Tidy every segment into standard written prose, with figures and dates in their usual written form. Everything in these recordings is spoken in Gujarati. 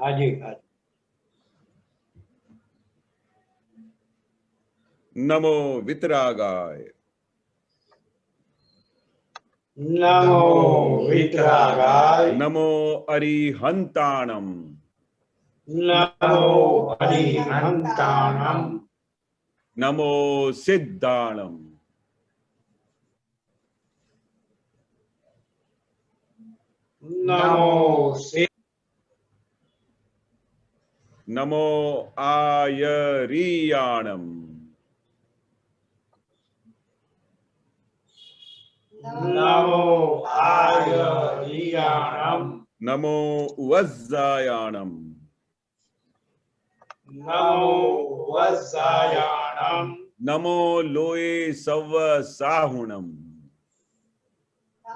હાજી હાજી. નમો વિતરાગાય. નમો વિતરાગાય. નમો અરિહંતાણમ. નમો અરિહંતાણમ. નમો સિદ્ધાણમ. નમો નમો આયરિયાણમ. નમો આયરિયાણમ. નમો વજ્જાયાણમ. નમો વજ્જાયાણમ. નમો લોય સવ સાહુણમ.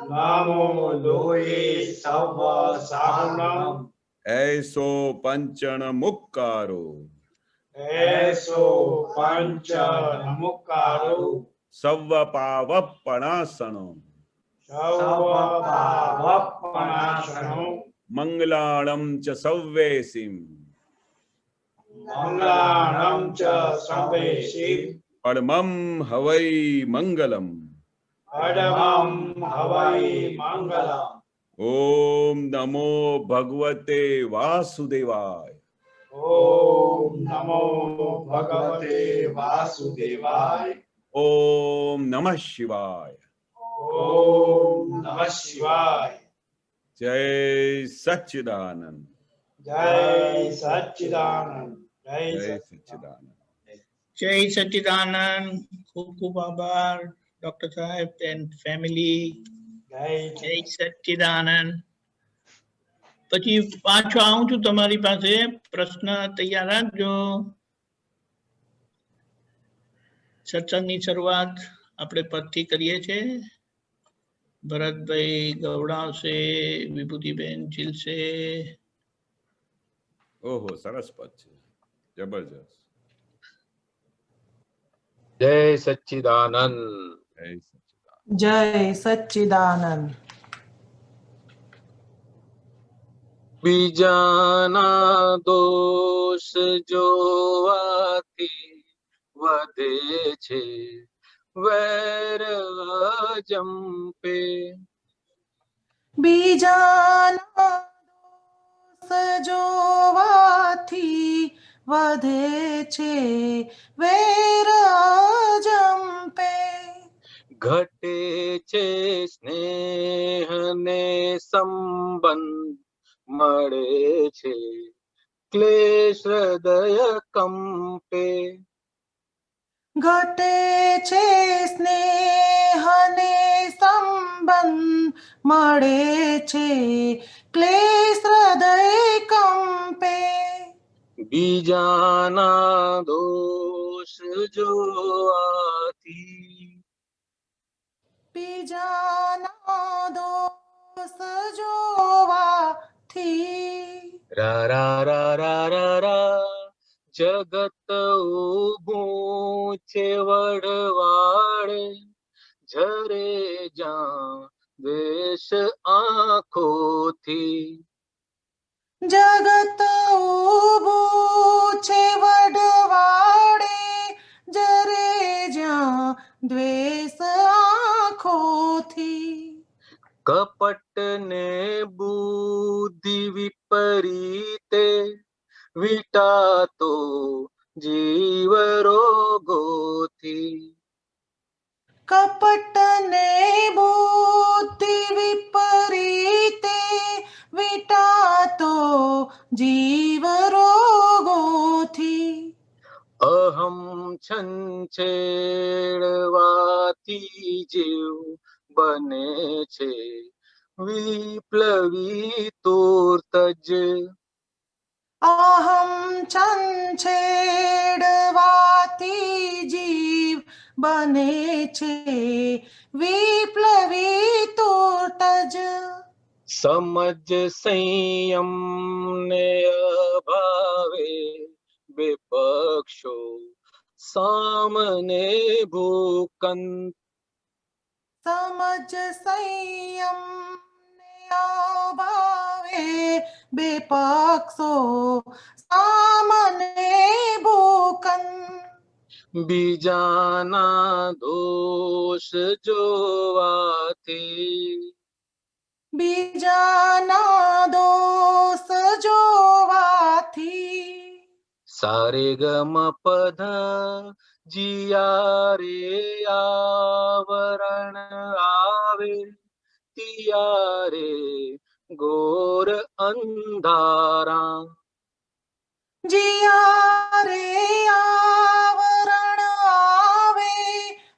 નમો લોય સવ સાહુણમ. એસો પંચણ મુક્કારો. એસો પંચ નમુકારો. સવ પાવપણાસણો. સવ પાવપણાસણો. મંગલાણમ ચ સવ્વેસિમ. મંગલાણમ ચ સર્વેષિ. પરમં હવૈ મંગલમ. અડમં હવૈ મંગલમ. ઓમ નમો ભગવતે વાસુદેવાય. ઓમ નમો ભગવતે વાસુદેવાય. ઓમ નમઃ શિવાય. ઓમ નમઃ શિવાય. જય સચ્ચિદાનંદ. જય સચ્ચિદાનંદ. જય સચ્ચિદાનંદ. જય સચ્ચિદાનંદ. ખૂબ ખૂબ આભાર ડોક્ટર સાહેબ એન્ડ ફેમિલી. જય સચ્ચિદાનંદ. પછી પાછો આવું છું તમારી પાસે. પ્રશ્ન તૈયાર રાખજો. સત્સંગની શરૂઆત આપણે પદથી કરીએ છીએ. ભરતભાઈ ગવડાવશે, વિભૂતિબેન ચીલશે. ઓહો, સરસ પદ છે, જબરજસ્ત. જય સચ્ચિદાનંદ. જય સચ્ચિદાનંદ. જય સચ્ચિદાનંદ. બીજાના દોષ જોવાથી વધે છે વૈર જંપે. બીજાના દોષ જોવાથી વધે છે વેર જંપે. ઘટે છે સ્નેહ ને સંબંધ મળે છે ક્લેશ હૃદય કંપે. ઘટે છે સ્નેહ ને સંબંધ મળે છે ક્લેશ હૃદય કંપે. બીજાના દોષ જોવાથી. બીજાના દોષ જોવાથી. રા રા રા રા રા રા જગત ઊભું છે વડવાળે. ઝરે જ્યાં દ્વેષ આંખોથી. જગત ઊભું છે વડવાડે. જરે જ્યાં દ્વેષ આંખોથી. કપટ ને બુદ્ધિ વિપરીતે વિટાતો જીવ રોગોથી. કપટ ને બુદ્ધિ વિપરીતે વિટાતો જીવ રોગોથી. અહમ છંછેડવાથી જીવ બને છે વિપ્લવી તુર્ત જ. અહમ છંછેડવાથી જીવ બને છે વિપ્લવી તુર્ત જ. સમજ સંયમ ને અભાવે વિપક્ષો સામને ભૂકંપ. સમજ સંયમ ને અભાવે બે પક્ષો સામને ભૂકન બીજાના દોષ જોવાથી બીજાના દોષ જોવાથી સારે ગમ પધ જીયારે આવરણ આવે તિયારે ઘોર અંધારા જીયારે આવરણ આવે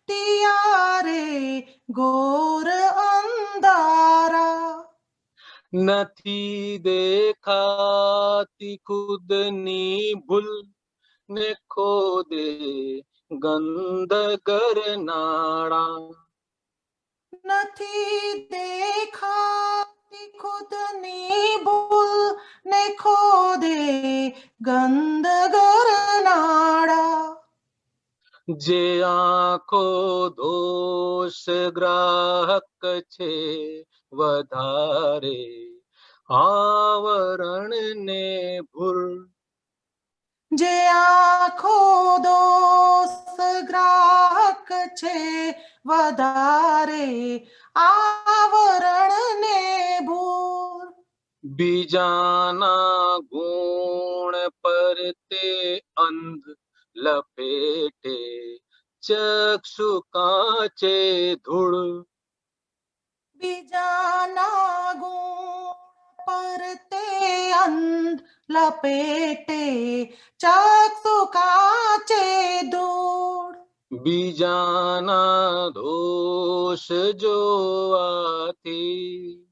તિયારે ઘોર અંધારા નથી દેખાતી ખુદની ભૂલ ને ખોદે ગંધ ગરનાળા નથી દેખાતી ખુદની ભૂલ ને ખોદે ગંધ ગરનાળા જે આંખો દોષ ગ્રાહક છે વધારે આવરણ ને ભૂલ જે આંખો દોષ ગ્રાહક છે વધારે આવરણ ને ભૂલ બીજાના ગુણ પર તે અંધ લપેટે ચક્ષુ કાચે ધૂળ બીજાના ગુણ પર તે અંધ લપેટે ચક્ષુ કાચે ધૂળ બીજાના દોષ જોવાથી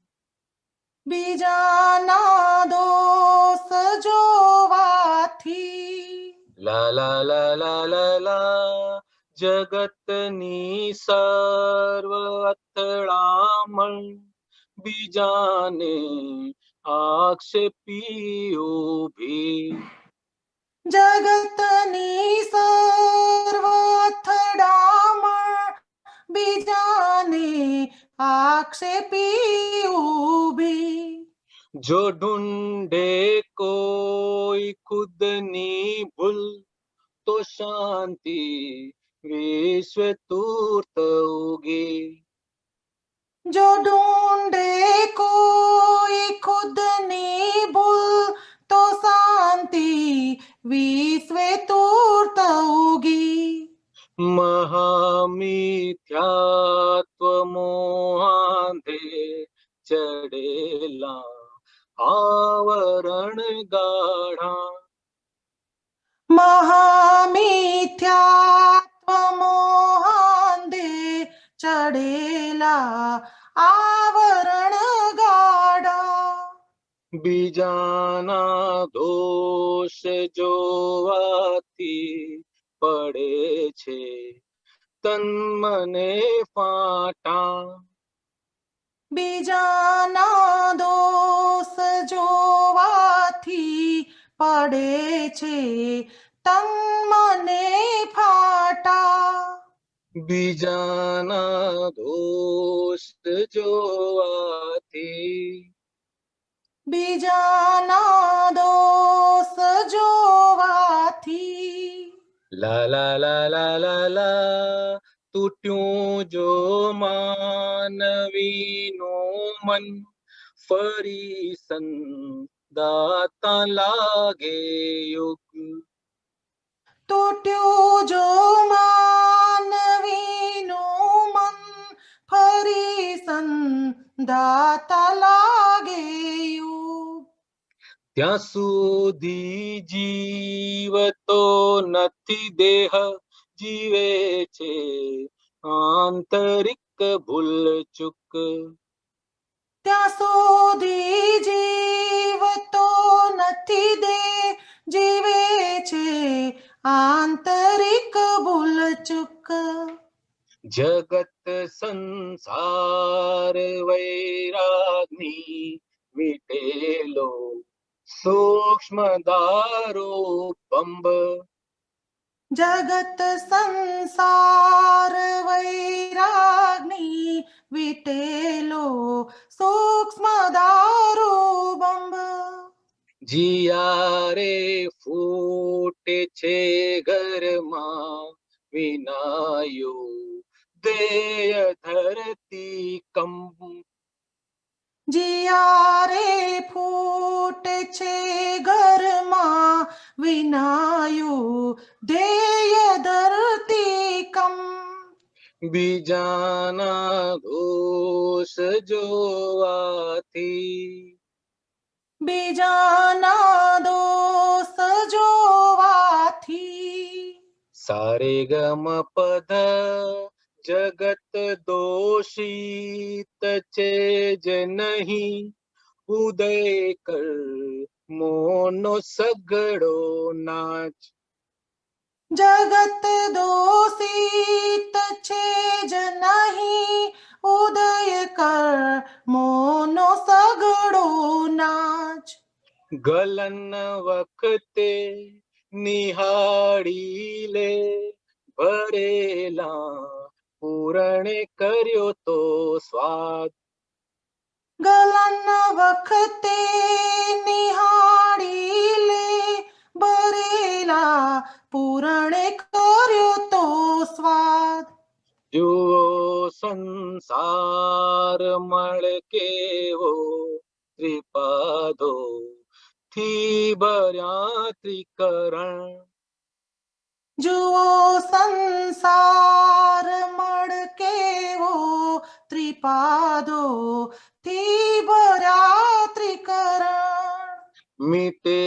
બીજાના દોષ જોવાથી લા લા લા લા લા લા જગતની સર્વ અથડામણ બીજાને આક્ષેપી ઊભી જગતની સર્વ અથડામણ બીજાને આક્ષેપી ઊભી જો ઢૂંઢે કોઈ ખુદની ભૂલ તો શાંતિ વિશ્વ તૂર્ત ઉગી જો ઢૂંઢે કોઈ ખુદની ભૂલ તો શાંતિ વિશ્વે તૂર્ત ઉગી મહામિથ્યાત્વ મોહાંધે ચડેલા આવરણ ગાઢા મહામિથ્યાત્વ મોહાંધે ચડેલા આવરણ ગાઢા બીજાના દોષ જોવાથી પડે છે તન મને ફાટા બીજાના દોષ જોવાથી પડે છે તન મને ફાટા બીજાના દોષ જોવાથી બીજાના દોષ જોવાથી લા લા લા લા લા લા તૂટ્યું જો માનવીનું મન ફરી સંદાતા લાગે યુગ તૂટ્યું જો માનવીનું મન ફરી સંધાતા લાગે યુગ ત્યાં સુધી જીવતો નથી દેહ જીવે છે આંતરિક ભૂલ ચૂક ત્યાં સુધી જીવતો નથી દે જીવે છે આંતરિક ભૂલ ચૂક જગત સંસાર વૈરાગની વીટેલો સૂક્ષ્મ દારૂ પંબ જગત સંસાર વૈરાગ્ની વિટેલો સૂક્ષ્મ દારૂ બંબ જીયારે ફૂટે છે ઘરમાં વિનાયો દેય ધરતી કંપ જિયારે ફૂટે છે ઘરમાં વિનાયું ધેય ધરતી કમ બીજાના દોષ જોવાથી બીજાના દોષ જોવાથી સારે ગમ પદ જગત દોષિત છે જ નહીં ઉદય કર મોનો સગડો નાચ જગત દોષિત છે જ નહીં ઉદય કર મોનો સગડો નાચ ગલન વખતે નિહાળી લે ભરેલા પૂરણે કર્યો તો સ્વાદ ગલન વખતે નિહાળી લે ભરેલા પૂરણે કર્યો તો સ્વાદ જુઓ સંસાર મળ કેવો ત્રિપાદો થી ભર્યા ત્રિકરણ જુઓ સંસાર મળ કેવો ત્રિપાદો થી ભર્યા ત્રિકરણ મીટે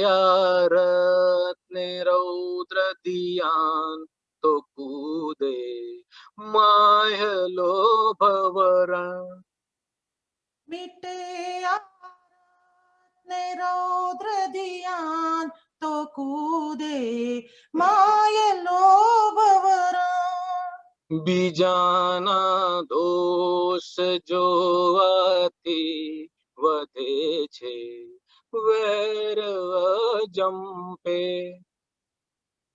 આ રત્ને રૌદ્ર દિયાન તો કૂદે માયલો ભવરણ મીટે ને રૌદ્ર દિયાન તો કૂદે માયલો ભવરણ બીજાના દોષ જોવાથી વધે છે વેર જંપે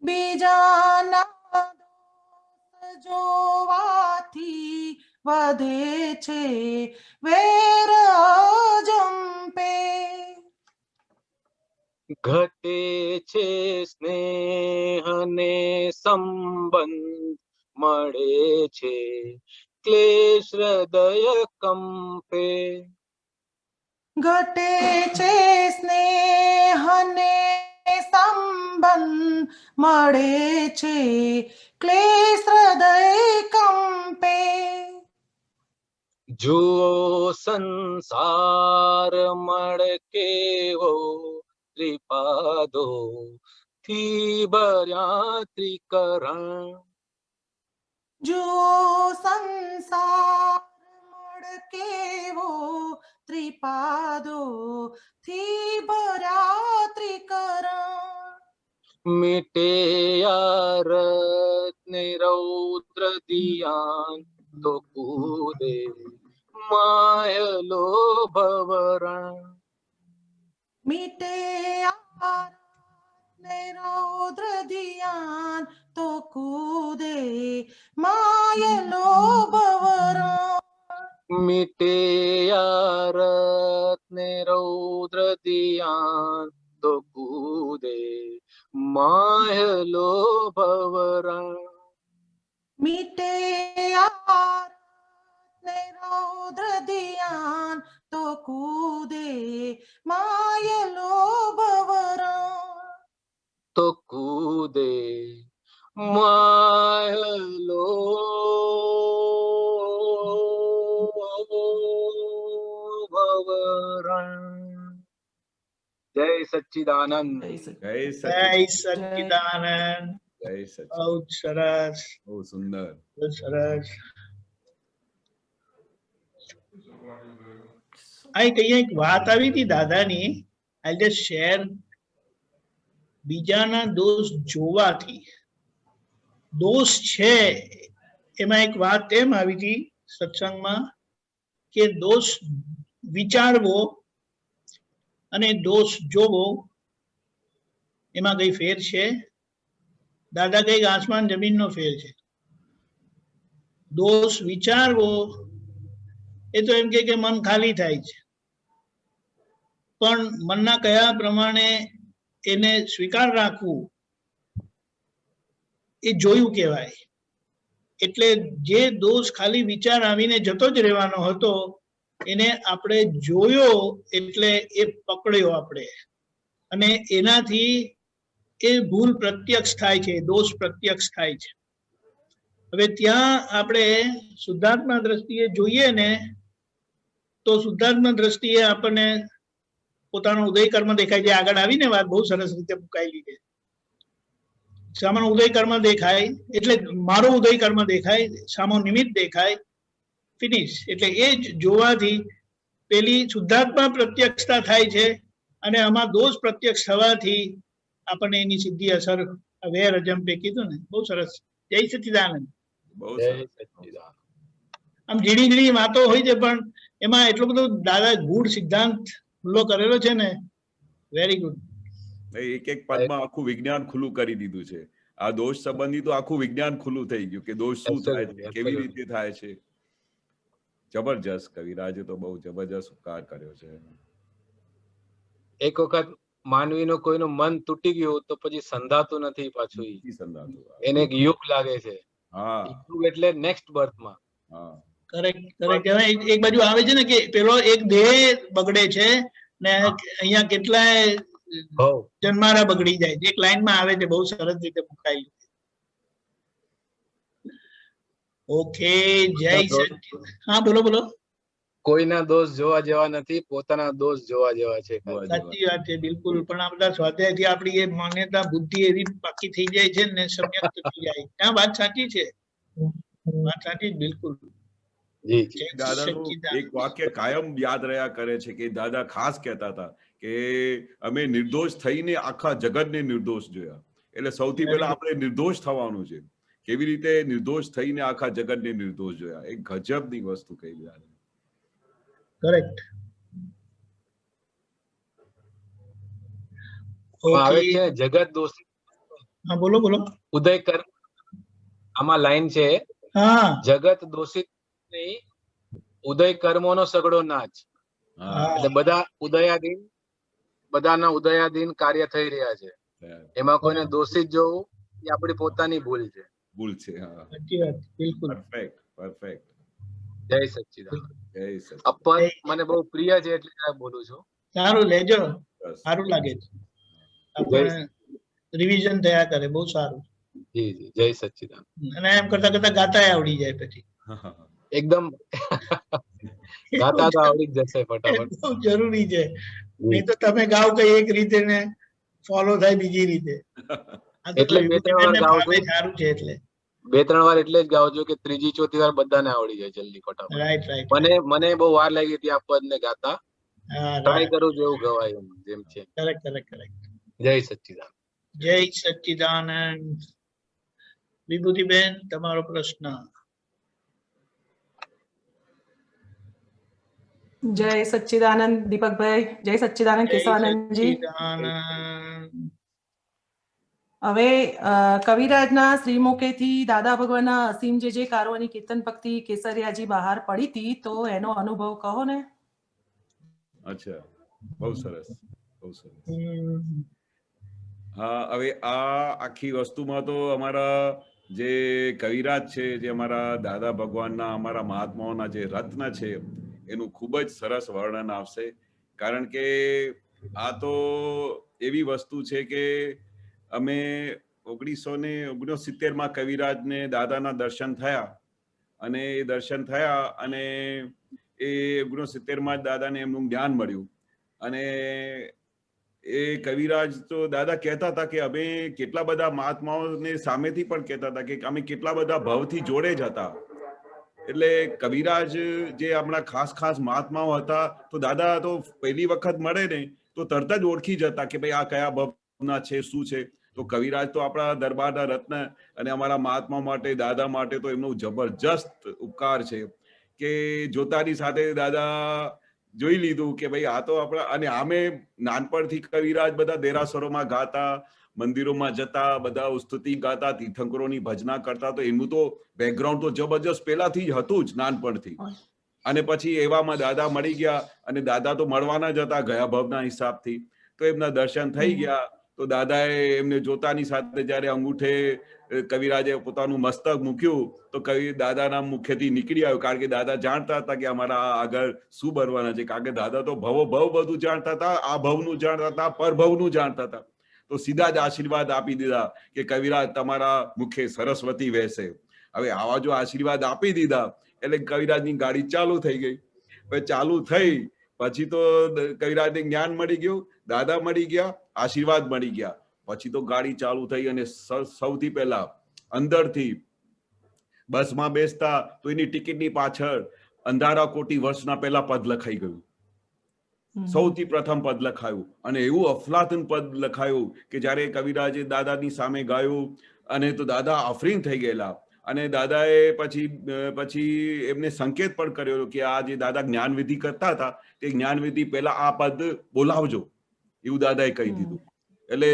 બીજાના દોષ જોવાથી વધે છે વેર જંપે ઘટે છે સ્નેહ ને સંબંધ મળે છે ક્લેશ હૃદય કંપે ઘટે છે સ્નેહ ને સંબંધ મળે છે ક્લેશ હૃદય કંપે જુઓ સંસાર મળ કેવો ત્રિપાદો થી ભર્યા ત્રિકરણ જુઓ સંસાર મળ કેવો ત્રિપાદો થી ભર્યા ત્રિકરણ મીટે આ રત્ને રૌદ્ર દિયાન તો કૂદે માયલો ભવરણ મીટે ને રૌદ્ર દિયાન તો કૂદે માયલો ભવરણ મીટે આ રત્ને રૌદ્ર દિયાન તો કૂદે માયલો ભવરણ મીટે ને રૌદ્ર દિયાન તો કૂદે માયલો ભવરણ તો કૂદે માયલો ભવરણ જય સચ્ચિદાનંદ જય જય સચિદાનંદ સચ્ચિદાનંદ જય સચિદાનંદ બહુ સરસ બહુ સુંદર બહુ સરસ અહીં કઈ એક વાત આવી હતી દાદાની આઈ જસ્ટ શેર બીજાના દોષ જોવાથી દોષ છે એમાં એક વાત એમ આવી હતી સત્સંગમાં કે દોષ વિચારવો અને દોષ જોવો એમાં કઈ ફેર છે દાદા કઈક આસમાન જમીનનો ફેર છે. દોષ વિચારવો એ તો એમ કે મન ખાલી થાય છે, પણ મનના કયા પ્રમાણે એને સ્વીકાર રાખવું એ જોયું કહેવાય. એટલે જે દોષ ખાલી વિચાર આવીને જતો જ રહેવાનો હતો એને આપણે જોયો એટલે એ પકડ્યો આપણે, અને એનાથી એ ભૂલ પ્રત્યક્ષ થાય છે, દોષ પ્રત્યક્ષ થાય છે. હવે ત્યાં આપણે શુદ્ધાત્મા દ્રષ્ટિએ જોઈએ ને તો શુદ્ધાત્મા દ્રષ્ટિએ આપણને પોતાનો ઉદય કર્મ દેખાય છે. આગળ આવીને વાત બહુ સરસ રીતે મુકાયેલી છે. સામાનો ઉદય કર્મ દેખાય એટલે મારો ઉદય કર્મ દેખાય, સામો નિમિત્ત દેખાય, ફિનિશ. એટલે એ જ જોવાથી પેલી શુદ્ધાત્મા પ્રત્યક્ષતા થાય છે, અને આમાં દોષ પ્રત્યક્ષ થવાથી આપણને એની સીધી અસર વેર અજંપે કીધું ને, બહુ સરસ. જય સચ્ચિદાનંદ. બહુ જય સરસ. સચ્ચિદાનંદ. આમ ઝીણી ઝીણી વાતો હોય છે, પણ એમાં એટલો બધો દાદા ગૂઢ સિદ્ધાંત ખુલ્લો કરેલો છે ને, વેરી ગુડ. એક એક પદમાં આખું વિજ્ઞાન ખુલ્લું કરી દીધું છે. આ દોષ સંબંધી તો આખું વિજ્ઞાન ખુલ્લું થઈ ગયું કે દોષ શું થાય છે, કેવી રીતે થાય છે. જબરજસ્ત કવિરાજે તો બહુ જબરજસ્ત ઉપકાર કર્યો છે. એક વખત માનવીનો કોઈનું મન તૂટી ગયું તો પછી સંધાતું નથી પાછું. નથી સંધાતું. એને એક યુગ લાગે છે. હા યુગ એટલે નેક્સ્ટ બર્થમાં. હા કરેક્ટ કરેક્ટ. એક બાજુ આવે છે ને કે પેલો એક દેહ બગડે છે ને અહીંયા કેટલાય ભવ જન્મારા બગડી જાય છે. એક લાઈનમાં આવે છે, બહુ સરસ રીતે મુકાયેલું. ઓકે, જય સચ્ચિદાનંદ. હા બોલો બોલો. કોઈના દોષ જોવા જેવા નથી, પોતાના દોષ જોવા જેવા છે. સાચી વાત છે, બિલકુલ. પણ આ બધા સ્વાધ્યાયથી આપણી એ માન્યતા બુદ્ધિ એવી પાકી થઈ જાય છે ને, સમ્યક થઈ જાય. હા, વાત સાચી છે, વાત સાચી, બિલકુલ. જી જી. જય દાદાનું સચ્ચિદાનંદ. એક વાક્ય કાયમ યાદ રહ્યા કરે છે કે દાદા ખાસ કહેતા હતા કે અમે નિર્દોષ થઈને આખા જગતને નિર્દોષ જોયા. એટલે સૌથી પહેલા આપણે નિર્દોષ થવાનું છે. કેવી રીતે નિર્દોષ થઈને આખા જગતને નિર્દોષ જોયા. એક ગજબની વસ્તુ કહી દાદા. કરેક્ટ. આવે ઓકે, છે જગત દોષી હા બોલો બોલો. ઉદય કર્મ. આમાં લાઈન છે, હા જગત દોષિત નહીં, ઉદય કર્મોનો સગડો નાચ. હા એટલે બધા ઉદયાધીન, બધાના ઉદયાધીન કાર્ય થઈ રહ્યા છે. એમાં કોઈને દોષિત જોવું એ આપણી પોતાની ભૂલ છે. ભૂલ છે. હા સાચી વાત, બિલકુલ. Perfect perfect. જય સચ્ચિદાનંદ. જય સચ્ચિદાનંદ. આ પદ મને બહુ પ્રિય છે એટલે આ બોલું છું. સારું લેજો, બસ. સારું લાગે છે. આપણે રિવિઝન થયા કરે, બહુ સારું. જી જી. જય સચ્ચિદાનંદ. અને એમ કરતા કરતા ગાતા આવડી જાય પછી. એકદમ ગાતા તો આવડી જ જશે ફટાફટ. બહુ જરૂરી છે. નહીં તો તમે ગાવ કઈ એક રીતે ને ફોલો થાય બીજી રીતે. આ તો એટલે બે ત્રણ વાર ગાવ ભાવે સારું છે. એટલે 2-3 વાર એટલે જ ગાવ છો કે ત્રીજી ચોથી વાર બધાને આવડી જાય જલ્દી ફટાફટ. Right right. મને બહુ વાર લાગી હતી આ પદ ને ગાતા. હા, ટ્રાય કરું છું એવું ગવાય એમ જેમ છે. Correct correct correct. જય સચ્ચિદાનંદ. જય સચ્ચિદાનંદ. વિભૂતિબેન, તમારો પ્રશ્ન. જય સચ્ચિદાનંદ દીપકભાઈ. જય સચ્ચિદાનંદ કેશવાનંદજી. સચ્ચિદાનંદ. હવે કવિરાજના શ્રીમુખેથી દાદા ભગવાનના અસીમ જે કારોની કીર્તન ભક્તિ કેસરિયાજી બહાર પડી હતી, તો એનો અનુભવ કહો ને. અચ્છા, બહુ સરસ બહુ સરસ. હમ. હા, હવે આ આખી વસ્તુમાં તો અમારા જે કવિરાજ છે, જે અમારા દાદા ભગવાનના, અમારા મહાત્માઓના જે રત્ન છે, એનું ખૂબ જ સરસ વર્ણન આવશે. કારણ કે આ તો એવી વસ્તુ છે કે અમે 1969 કવિરાજને દાદાના દર્શન થયા, અને એ દર્શન થયા અને એ 69 દાદાને એમનું જ્ઞાન મળ્યું. અને એ કવિરાજ તો દાદા કહેતા હતા કે અમે કેટલા બધા મહાત્માઓને સામેથી પણ કહેતા હતા કે અમે કેટલા બધા ભાવથી જોડે જ હતા. એટલે કવિરાજ જે આપણા ખાસ ખાસ મહાત્માઓ હતા, તો દાદા તો પહેલી વખત મળે ને તો તરત જ ઓળખી જતા કે ભાઈ આ કયા ભાવના છે, શું છે. તો કવિરાજ તો આપણા દરબારના રત્ન, અને અમારા મહાત્મા માટે, દાદા માટે તો એમનો જબરજસ્ત ઉપકાર છે કે જોતાની સાથે દાદા જોઈ લીધું કે ભાઈ આ તો આપણા, અને આમે નાનપણથી કવિરાજ બધા દેરાસરોમાં ગાતા, મંદિરોમાં જતા, બધા સ્તુતિ ગાતા, તીર્થંકરોની ભજના કરતા, તો એનું તો બેકગ્રાઉન્ડ તો જબરજસ્ત પહેલાથી જ હતું જ નાનપણથી. અને પછી એવામાં દાદા મળી ગયા, અને દાદા તો મળવાના જ હતા ગયા ભવના હિસાબથી, તો એમના દર્શન થઈ ગયા. તો દાદાએ એમને જોતાની સાથે જયારે અંગૂઠે કવિરાજે પોતાનું મસ્તક મૂક્યું, તો કવિ દાદાના મુખેથી નીકળી આવ્યું, કારણ કે દાદા જાણતા હતા કે અમારા આગળ શું બનવાના છે, કારણ કે દાદા તો ભવ બધું જાણતા હતા, આ ભવનું જાણતા હતા, પરભવનું જાણતા હતા. તો સીધા જ આશીર્વાદ આપી દીધા કે કવિરાજ તમારા મુખે સરસ્વતી વહેશે. હવે આવા જો આશીર્વાદ આપી દીધા એટલે કવિરાજની ગાડી ચાલુ થઈ ગઈ. હવે ચાલુ થઈ પછી તો કવિરાજને જ્ઞાન મળી ગયું, દાદા મળી ગયા, આશીર્વાદ મળી ગયા. પછી તો ગાડી ચાલુ થઈ, અને સૌથી પહેલા અંદરથી બસમાં બેસતા તો એની ટિકિટની પાછળ અંધારા કોટી વર્ષના પહેલા પદ લખાઈ ગયું. સૌથી પ્રથમ પદ લખાયું, અને એવું અફલાતુન પદ લખાયું કે જયારે કવિરાજે દાદાની સામે ગાયું, અને તો દાદા આફરીન થઈ ગયેલા. અને દાદાએ પછી એમને સંકેત પણ કર્યો કે આ જે દાદા જ્ઞાનવિધિ કરતા હતા તે જ્ઞાનવિધિ પહેલા આ પદ બોલાવજો, એવું દાદાએ કહી દીધું. એટલે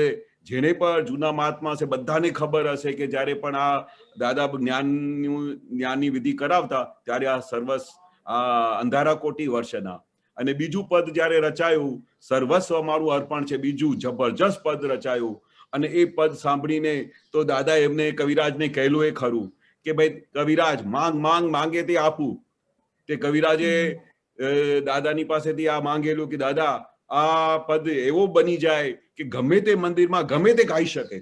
જેને પણ જૂના મહાત્મા છે બધાને ખબર હશે કે જયારે પણ આ દાદા જ્ઞાનની વિધિ કરાવતા ત્યારે આ અંધારા કોટી વર્ષના. અને બીજું પદ જયારે રચાયું, સર્વસ્વ મારું અર્પણ છે, બીજું જબરજસ્ત પદ રચાયું. અને એ પદ સાંભળીને તો દાદા એમને કવિરાજને કહેલું એ ખરું કે ભાઈ કવિરાજ માંગે તે આપું. તે કવિરાજે દાદાની પાસેથી આ માંગેલું કે દાદા આ પદ એવો બની જાય કે ગમે તે મંદિરમાં ગમે તે ગાઈ શકે.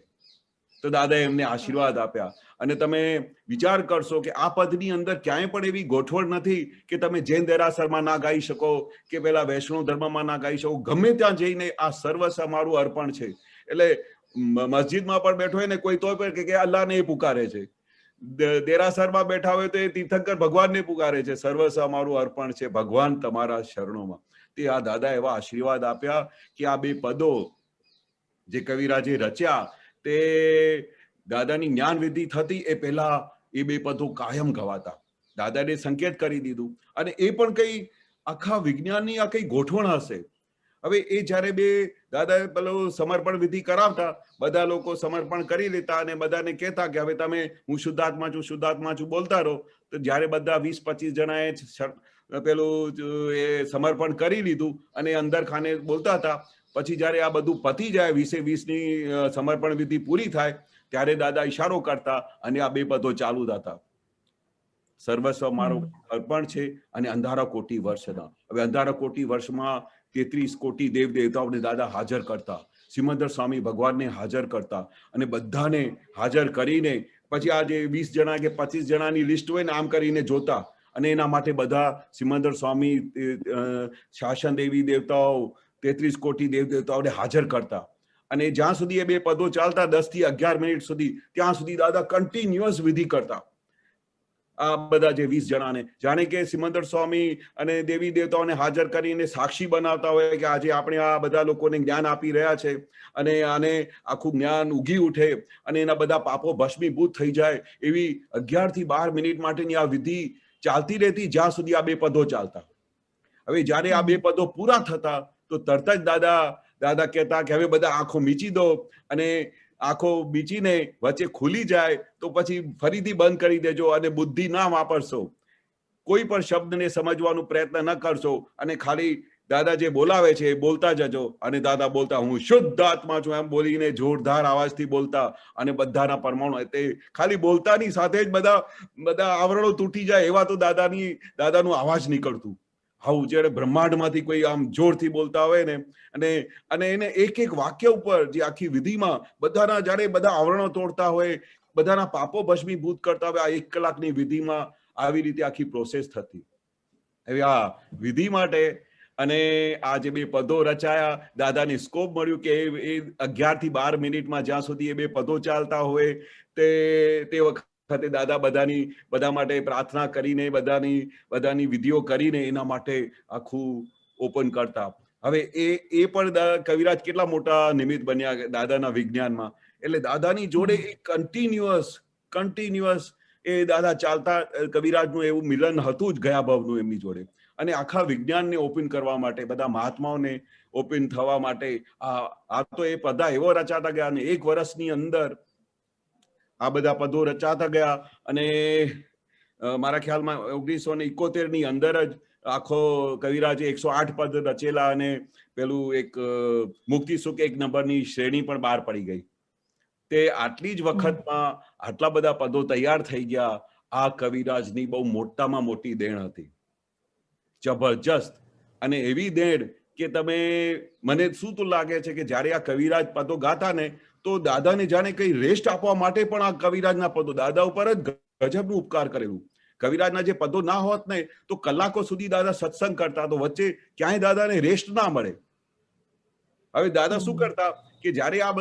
તો દાદાએ એમને આશીર્વાદ આપ્યા. અને તમે વિચાર કરશો કે આ પદની અંદર ક્યાંય પણ એવી ગોઠવણ નથી કે તમે જૈન દેરાસરમાં ના ગાઈ શકો કે પેલા વૈષ્ણવ ધર્મમાં ના ગાઈ શકો. ગમે ત્યાં જઈને આ સર્વસ્વ મારું અર્પણ છે. એટલે મસ્જિદમાં પણ બેઠો હોય ને કોઈ તો કે અલ્લાહને એ પુકારે છે, દેરાસરમાં બેઠા હોય તો એ તીર્થંકર ભગવાનને પુકારે છે, સર્વસ્વ મારું અર્પણ છે, ભગવાન તમારા શરણોમાં. તે આ દાદા એવા આશીર્વાદ આપ્યા કે આ બે પદો જે કવિરાજે રચ્યા તે દાદાની જ્ઞાન વિધિ થતી એ પહેલા એ બે પદો કાયમ ગવાતા. દાદાને સંકેત કરી દીધું. અને એ પણ કઈ આખા વિજ્ઞાનની આ કઈ ગોઠવણ હશે. હવે એ જયારે બે દાદાએ પેલું સમર્પણ વિધિ કરાવતા, બધા લોકો સમર્પણ કરી લેતા અને બધાને કહેતા કે હવે તમે હું શુદ્ધાત્મા છું બોલતા રહો. તો જયારે બધા 20-25 જણાએ પેલું એ સમર્પણ કરી લીધું અને અંદર ખાને બોલતા હતા, પછી જયારે આ બધું પતી જાય 20-20ની સમર્પણ વિધિ પૂરી થાય ત્યારે દાદા ઈશારો કરતા અને આ બે પદો ચાલુ થતા, સર્વસ્વ મારું અર્પણ છે અને અંધારા કોટી વર્ષના. હવે અંધારા કોટી વર્ષમાં 33 કોટી દેવ દેવતાઓને દાદા હાજર કરતા, સિમંદર સ્વામી ભગવાનને હાજર કરતા, અને બધાને હાજર કરીને પછી આ જે 20 જણા કે 25 જણાની લિસ્ટ હોય ને આમ કરીને જોતા, અને એના માટે બધા સિમંદર સ્વામી, શાસન દેવી દેવતાઓ, 33 કોટી દેવ દેવતાઓને હાજર કરતા. અને જ્યાં સુધી એ બે પદો ચાલતા 10 થી 11 મિનિટ સુધી, ત્યાં સુધી દાદા કન્ટિન્યુઅસ વિધિ કરતા. આ બધા જે 20 જણાને જાણે કે સિમંદર સ્વામી અને દેવી દેવતાઓને હાજર કરીને સાક્ષી બનાવતા હોય કે આજે આપણે આ બધા લોકોને જ્ઞાન આપી રહ્યા છે, અને આને આખું જ્ઞાન ઉગી ઉઠે અને એના બધા પાપો ભસ્મીભૂત થઈ જાય, એવી 11 થી 12 મિનિટ માટેની આ વિધિ ચાલતી રહેતી જ્યાં સુધી આ બે પદો ચાલતા. હવે જયારે આ બે પદો પૂરા થતા તો તરત જ દાદા કહેતા કે હવે બધા આંખો મીચી દો, અને આંખો બીચીને વચ્ચે ખુલી જાય તો પછી ફરીથી બંધ કરી દેજો, અને બુદ્ધિ ના વાપરશો, કોઈ પણ શબ્દને સમજવાનો પ્રયત્ન ન કરશો, અને ખાલી દાદા જે બોલાવે છે એ બોલતા જજો. અને દાદા બોલતા હું શુદ્ધ આત્મા છું એમ બોલીને જોરદાર અવાજથી બોલતા, અને બધાના પરમાણુ તે ખાલી બોલતાની સાથે જ બધા આવરણો તૂટી જાય એવા તો દાદાનું અવાજ નીકળતું. આવું જયારે બ્રહ્માંડમાંથી કોઈ આમ જોરથી બોલતા હોય ને, અને એને એક એક વાક્ય ઉપર જે આખી વિધિમાં બધાના જયારે બધા આવરણો તોડતા હોય, બધાના પાપો ભસ્મીભૂત કરતા હોય, આ 1 કલાકની વિધિમાં આવી રીતે આખી પ્રોસેસ થતી. હવે આ વિધિ માટે અને આ જે બે પદો રચાયા, દાદાને સ્કોપ મળ્યું કે એ 11 થી 12 મિનિટમાં જ્યાં સુધી એ બે પદો ચાલતા હોય તે વખતે દાદા બધા માટે પ્રાર્થના કરીને બધાની વિધિઓ કરીને એના માટે આખું ઓપન કરતા. હવે એ પણ કવિરાજ કેટલા મોટા નિમિત્ત બન્યા દાદાના વિજ્ઞાનમાં. એટલે દાદાની જોડે એ કન્ટિન્યુઅસ એ દાદા ચાલતા. કવિરાજનું એવું મિલન હતું જ ગયા ભાવનું એમની જોડે. અને આખા વિજ્ઞાનને ઓપન કરવા માટે, બધા મહાત્માઓને ઓપન થવા માટે આ તો એ બધા એવો રચાતા ગયા, અને 1 વર્ષની અંદર આ બધા પદો રચાતા ગયા. અને મારા ખ્યાલમાં 1971 ની અંદર જ આખો કવિરાજે 108 પદ રચેલા, અને પેલું એક મુક્તિ સુખ 1 નંબરની શ્રેણી પણ બહાર પડી ગઈ. તે આટલી જ વખતમાં આટલા બધા પદો તૈયાર થઈ ગયા. આ કવિરાજની બહુ મોટામાં મોટી દેણ હતી, જબરજસ્ત. અને એવી દેણ કે મને શું તો લાગે છે કે જ્યારે આ કવિરાજ પદો ગાતા ને, તો દાદાને જાણે કઈ રેસ્ટ આપવા માટે પણ આ કવિરાજના પદો, દાદા ઉપર જ ગજબનું ઉપકાર કરેલું. કવિરાજના જે પદો ના હોત ને તો કલાકો સુધી દાદા સત્સંગ કરતા, તો વચ્ચે ક્યાંય દાદાને રેસ્ટ ના મળે. હવે દાદા શું કરતા કે જ્યારે આ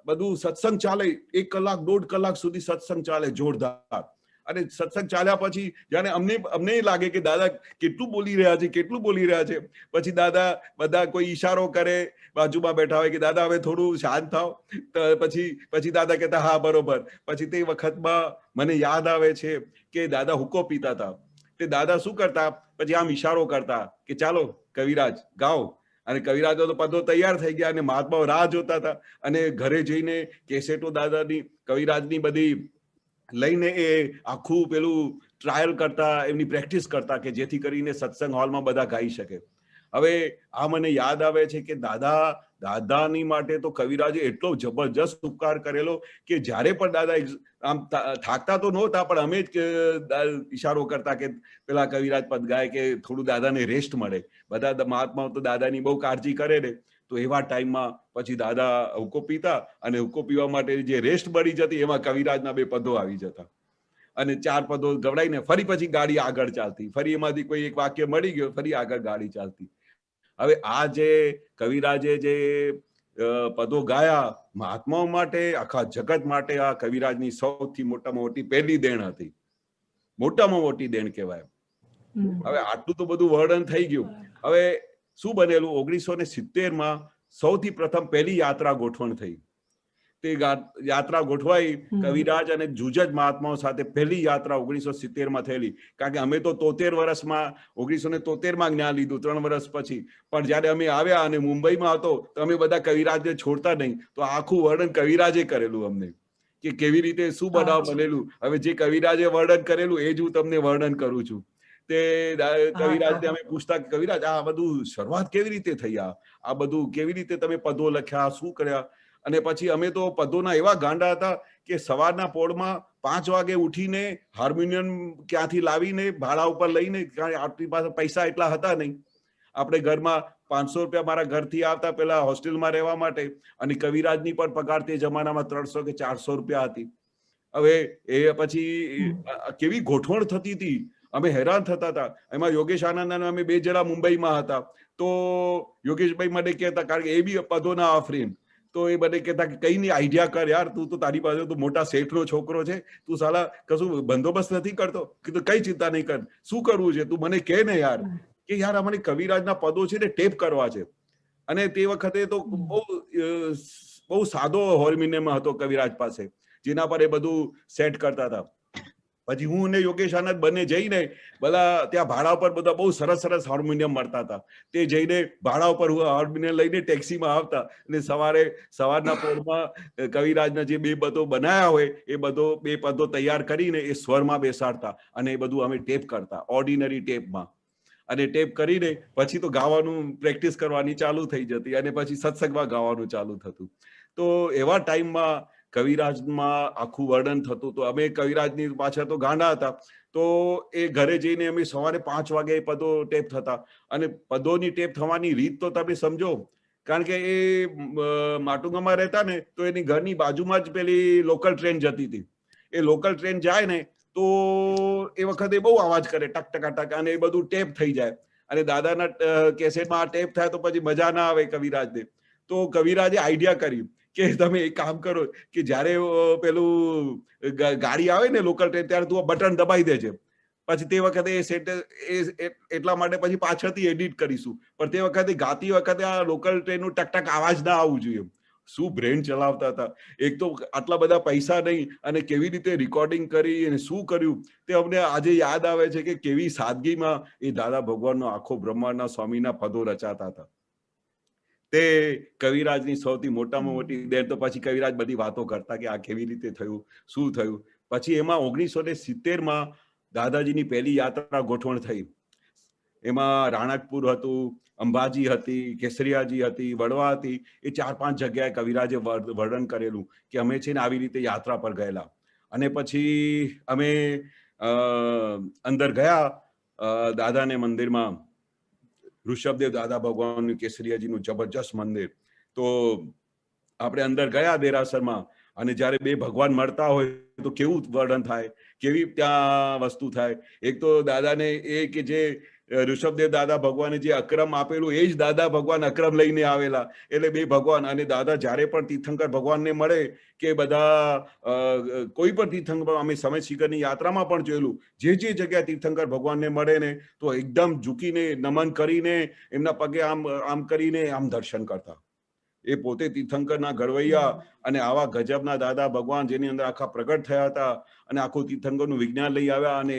બધું સત્સંગ ચાલે, 1 કલાક 1.5 કલાક સુધી સત્સંગ ચાલે જોરદાર, અને સત્સંગ ચાલ્યા પછી જાણે અમને લાગે કે દાદા કેટલું બોલી રહ્યા છે. પછી દાદા બધા કોઈ ઈશારો કરે, બાજુમાં બેઠા હોય કે દાદા હવે થોડું શાંત થાવ. પછી દાદા કહેતા હા બરોબર. પછી તે વખતમાં મને યાદ આવે છે કે દાદા હુક્કો પીતા હતા. તે દાદા શું કરતા, પછી આમ ઈશારો કરતા કે ચાલો કવિરાજ ગાઓ. અને કવિરાજો તો પદો તૈયાર થઈ ગયા, અને મહાત્માઓ રાહ જોતા હતા. અને ઘરે જઈને કેસેટો દાદાની કવિરાજની બધી લઈને એ આખું પેલું ટ્રાયલ કરતા, એમની પ્રેક્ટિસ કરતા, કે જેથી કરીને સત્સંગ હોલમાં બધા ગાઈ શકે. હવે આ મને યાદ આવે છે કે દાદાની માટે તો કવિરાજે એટલો જબરજસ્ત ઉપકાર કરેલો કે જ્યારે પણ દાદા આમ થાકતા તો નહોતા, પણ અમે જ ઈશારો કરતા કે પેલા કવિરાજ પદ ગાય, કે થોડું દાદાને રેસ્ટ મળે. બધા મહાત્માઓ તો દાદાની બહુ કાળજી કરે ને, તો એવા ટાઈમમાં પછી દાદા હુક્કો પીતા, અને હુક્કો પીવા માટે જે રેસ્ટ મળી જતી એમાં કવિરાજના 2 પદો આવી જતા, અને 4 પદો ગવડાઈને ફરી પછી ગાડી આગળ ચાલતી, ફરી એમાંથી કોઈ એક વાક્ય મળી ગયો, ફરી આગળ ગાડી ચાલતી. હવે આ જે કવિરાજે જે પદો ગાયા મહાત્માઓ માટે, આખા જગત માટે, આ કવિરાજની સૌથી મોટામાં મોટી પહેલી દેણ હતી, મોટામાં મોટી દેણ કહેવાય. હવે આટલું તો બધું વર્ણન થઈ ગયું. હવે શું બનેલું, 1970માં સૌથી પ્રથમ પહેલી યાત્રા ગોઠવણ થઈ. તે યાત્રા ગોઠવાઈ કવિરાજ અને જુજજ મહાત્માઓ સાથે. પહેલી યાત્રા 1970માં થયેલી, કારણ કે અમે તો 73 વર્ષમાં 1973માં જ્ઞાન લીધું, 3 વર્ષ પછી. પણ જયારે અમે આવ્યા અને મુંબઈમાં હતો, તો અમે બધા કવિરાજને છોડતા નહીં, તો આખું વર્ણન કવિરાજે કરેલું અમને, કે કેવી રીતે શું બનાવ બનેલું. હવે જે કવિરાજે વર્ણન કરેલું એ જ હું તમને વર્ણન કરું છું. તે કવિરાજને અમે પૂછતા કે કવિરાજ આ બધું શરૂઆત કેવી રીતે થઈ, આ બધું કેવી રીતે તમે પદો લખ્યા, શું કર્યા. અને પછી અમે તો પદોના એવા ગાંડા હતા કે સવારના પોળમાં 5 વાગે ઉઠીને હાર્મોનિયમ ક્યાંથી લાવીને ભાડા ઉપર લઈને, કારણ આપણી પાસે પૈસા એટલા હતા નહીં. આપણે ઘરમાં 500 રૂપિયા મારા ઘરથી આવતા પેલા હોસ્ટેલમાં રહેવા માટે, અને કવિરાજની પણ પગાર તે જમાનામાં 300 કે 400 રૂપિયા હતી. હવે એ પછી કેવી ગોઠવણ થતી હતી, અમે હેરાન થતા હતા. એમાં યોગેશ આનંદ અને અમે 2 જણા મુંબઈમાં હતા. તો યોગેશભાઈ મને કહેતા, કારણ કે એ બી પદોના આફરીન, તો એ બધે કહેતા કે કઈ નહીં આઈડિયા કર યાર, તું તો તારી પાસે તો મોટા શેઠનો છોકરો છે, તું સાલા કશું બંદોબસ્ત નથી કરતો. કીધું કઈ ચિંતા નહીં કર, શું કરવું છે તું મને કહે ને યાર. કે યાર અમારે કવિરાજના પદો છે ને ટેપ કરવા છે. અને તે વખતે તો બહુ સાદો હાર્મોનિયમ હતો કવિરાજ પાસે, જેના પર એ બધું સેટ કરતા હતા. પછી હું અને યોગેશ આનંદ બંને જઈને બધા ત્યાં ભાડા ઉપર બધા બહુ સરસ હાર્મોનિયમ મળતા હતા. તે જઈને ભાડા ઉપર હાર્મોનિયમ લઈને ટેક્સીમાં આવતા, અને સવારના પોળમાં કવિરાજના જે 2 પદો બનાવ્યા હોય એ 2 પદો તૈયાર કરીને એ સ્વરમાં બેસાડતા, અને એ બધું અમે ટેપ કરતા ઓર્ડિનરી ટેપમાં. અને ટેપ કરીને પછી તો ગાવાનું પ્રેક્ટિસ કરવાની ચાલુ થઈ જતી, અને પછી સત્સંગમાં ગાવાનું ચાલુ થતું. તો એવા ટાઈમમાં કવિરાજમાં આખું વર્ણન થતું. તો અમે કવિરાજની પાછળ તો ગાંડા હતા. તો એ ઘરે જઈને અમે સવારે 5 વાગે પદો ટેપ થતા. અને પદોની ટેપ થવાની રીત તો તમે સમજો, કારણ કે એ માટુંગામાં રહેતા ને, તો એની ઘરની બાજુમાં જ પેલી લોકલ ટ્રેન જતી હતી. એ લોકલ ટ્રેન જાય ને તો એ વખતે બહુ અવાજ કરે, ટક ટકા ટક, અને એ બધું ટેપ થઈ જાય. અને દાદાના કેસેટમાં આ ટેપ થાય તો પછી મજા ના આવે કવિરાજને. તો કવિરાજે આઈડિયા કરી કે તમે એક કામ કરો કે જ્યારે પેલું ગાડી આવે ને લોકલ ટ્રેન, ત્યારે તું બટન દબાઈ દેજે. પછી તે વખતે એ સેટ એટલા માટે પછી પાછળથી એડિટ કરીશું, પણ તે વખતે ગાતી વખતે આ લોકલ ટ્રેનનું ટક ટક અવાજ ના આવવું જોઈએ, શું બ્રેન ચલાવતા હતા. એક તો આટલા બધા પૈસા નહીં અને કેવી રીતે રેકોર્ડિંગ કરી અને શું કર્યું તે અમને આજે યાદ આવે છે કે કેવી સાદગીમાં એ દાદા ભગવાનનો આખો બ્રહ્માંડના સ્વામીના પદો રચાતા હતા. તે કવિરાજની સૌથી મોટામાં મોટી દેન તો પછી કવિરાજ બધી વાતો કરતા કે આ કેવી રીતે થયું, શું થયું. પછી એમાં 1970માં દાદાજીની પહેલી યાત્રા ગોઠવણ થઈ. એમાં રાણકપુર હતું, અંબાજી હતી, કેસરિયાજી હતી, વડવા હતી. એ 4-5 જગ્યાએ કવિરાજે વર્ણન કરેલું કે અમે છે ને આવી રીતે યાત્રા પર ગયેલા. અને પછી અમે અંદર ગયા દાદાને મંદિરમાં, ઋષભદેવ દાદા ભગવાનનું કેસરિયાજીનું જબરજસ્ત મંદિર. તો આપણે અંદર ગયા દેરાસરમાં અને જ્યારે બે ભગવાન મળતા હોય તો કેવું વર્ણન થાય, કેવી ત્યાં વસ્તુ થાય. એક તો દાદાને એ કે જે ઋષભદેવ દાદા ભગવાને જે અક્રમ આપેલું એ જ દાદા ભગવાન અક્રમ લઈને આવેલા. એટલે બે ભગવાન અને દાદા જ્યારે પણ તીર્થંકર ભગવાનને મળે કે બધા કોઈ પણ તીર્થંકર, અમે સમય શિખરની યાત્રામાં પણ જોયેલું, જે જગ્યાએ તીર્થંકર ભગવાનને મળે ને તો એકદમ ઝૂકીને નમન કરીને એમના પગે આમ કરીને આમ દર્શન કરતા. એ પોતે તીર્થંકરના ઘડવૈયા અને આવા ગજબના દાદા ભગવાન જેની અંદર આખા પ્રગટ થયા હતા અને આખું તીર્થંકરનું વિજ્ઞાન લઈ આવ્યા અને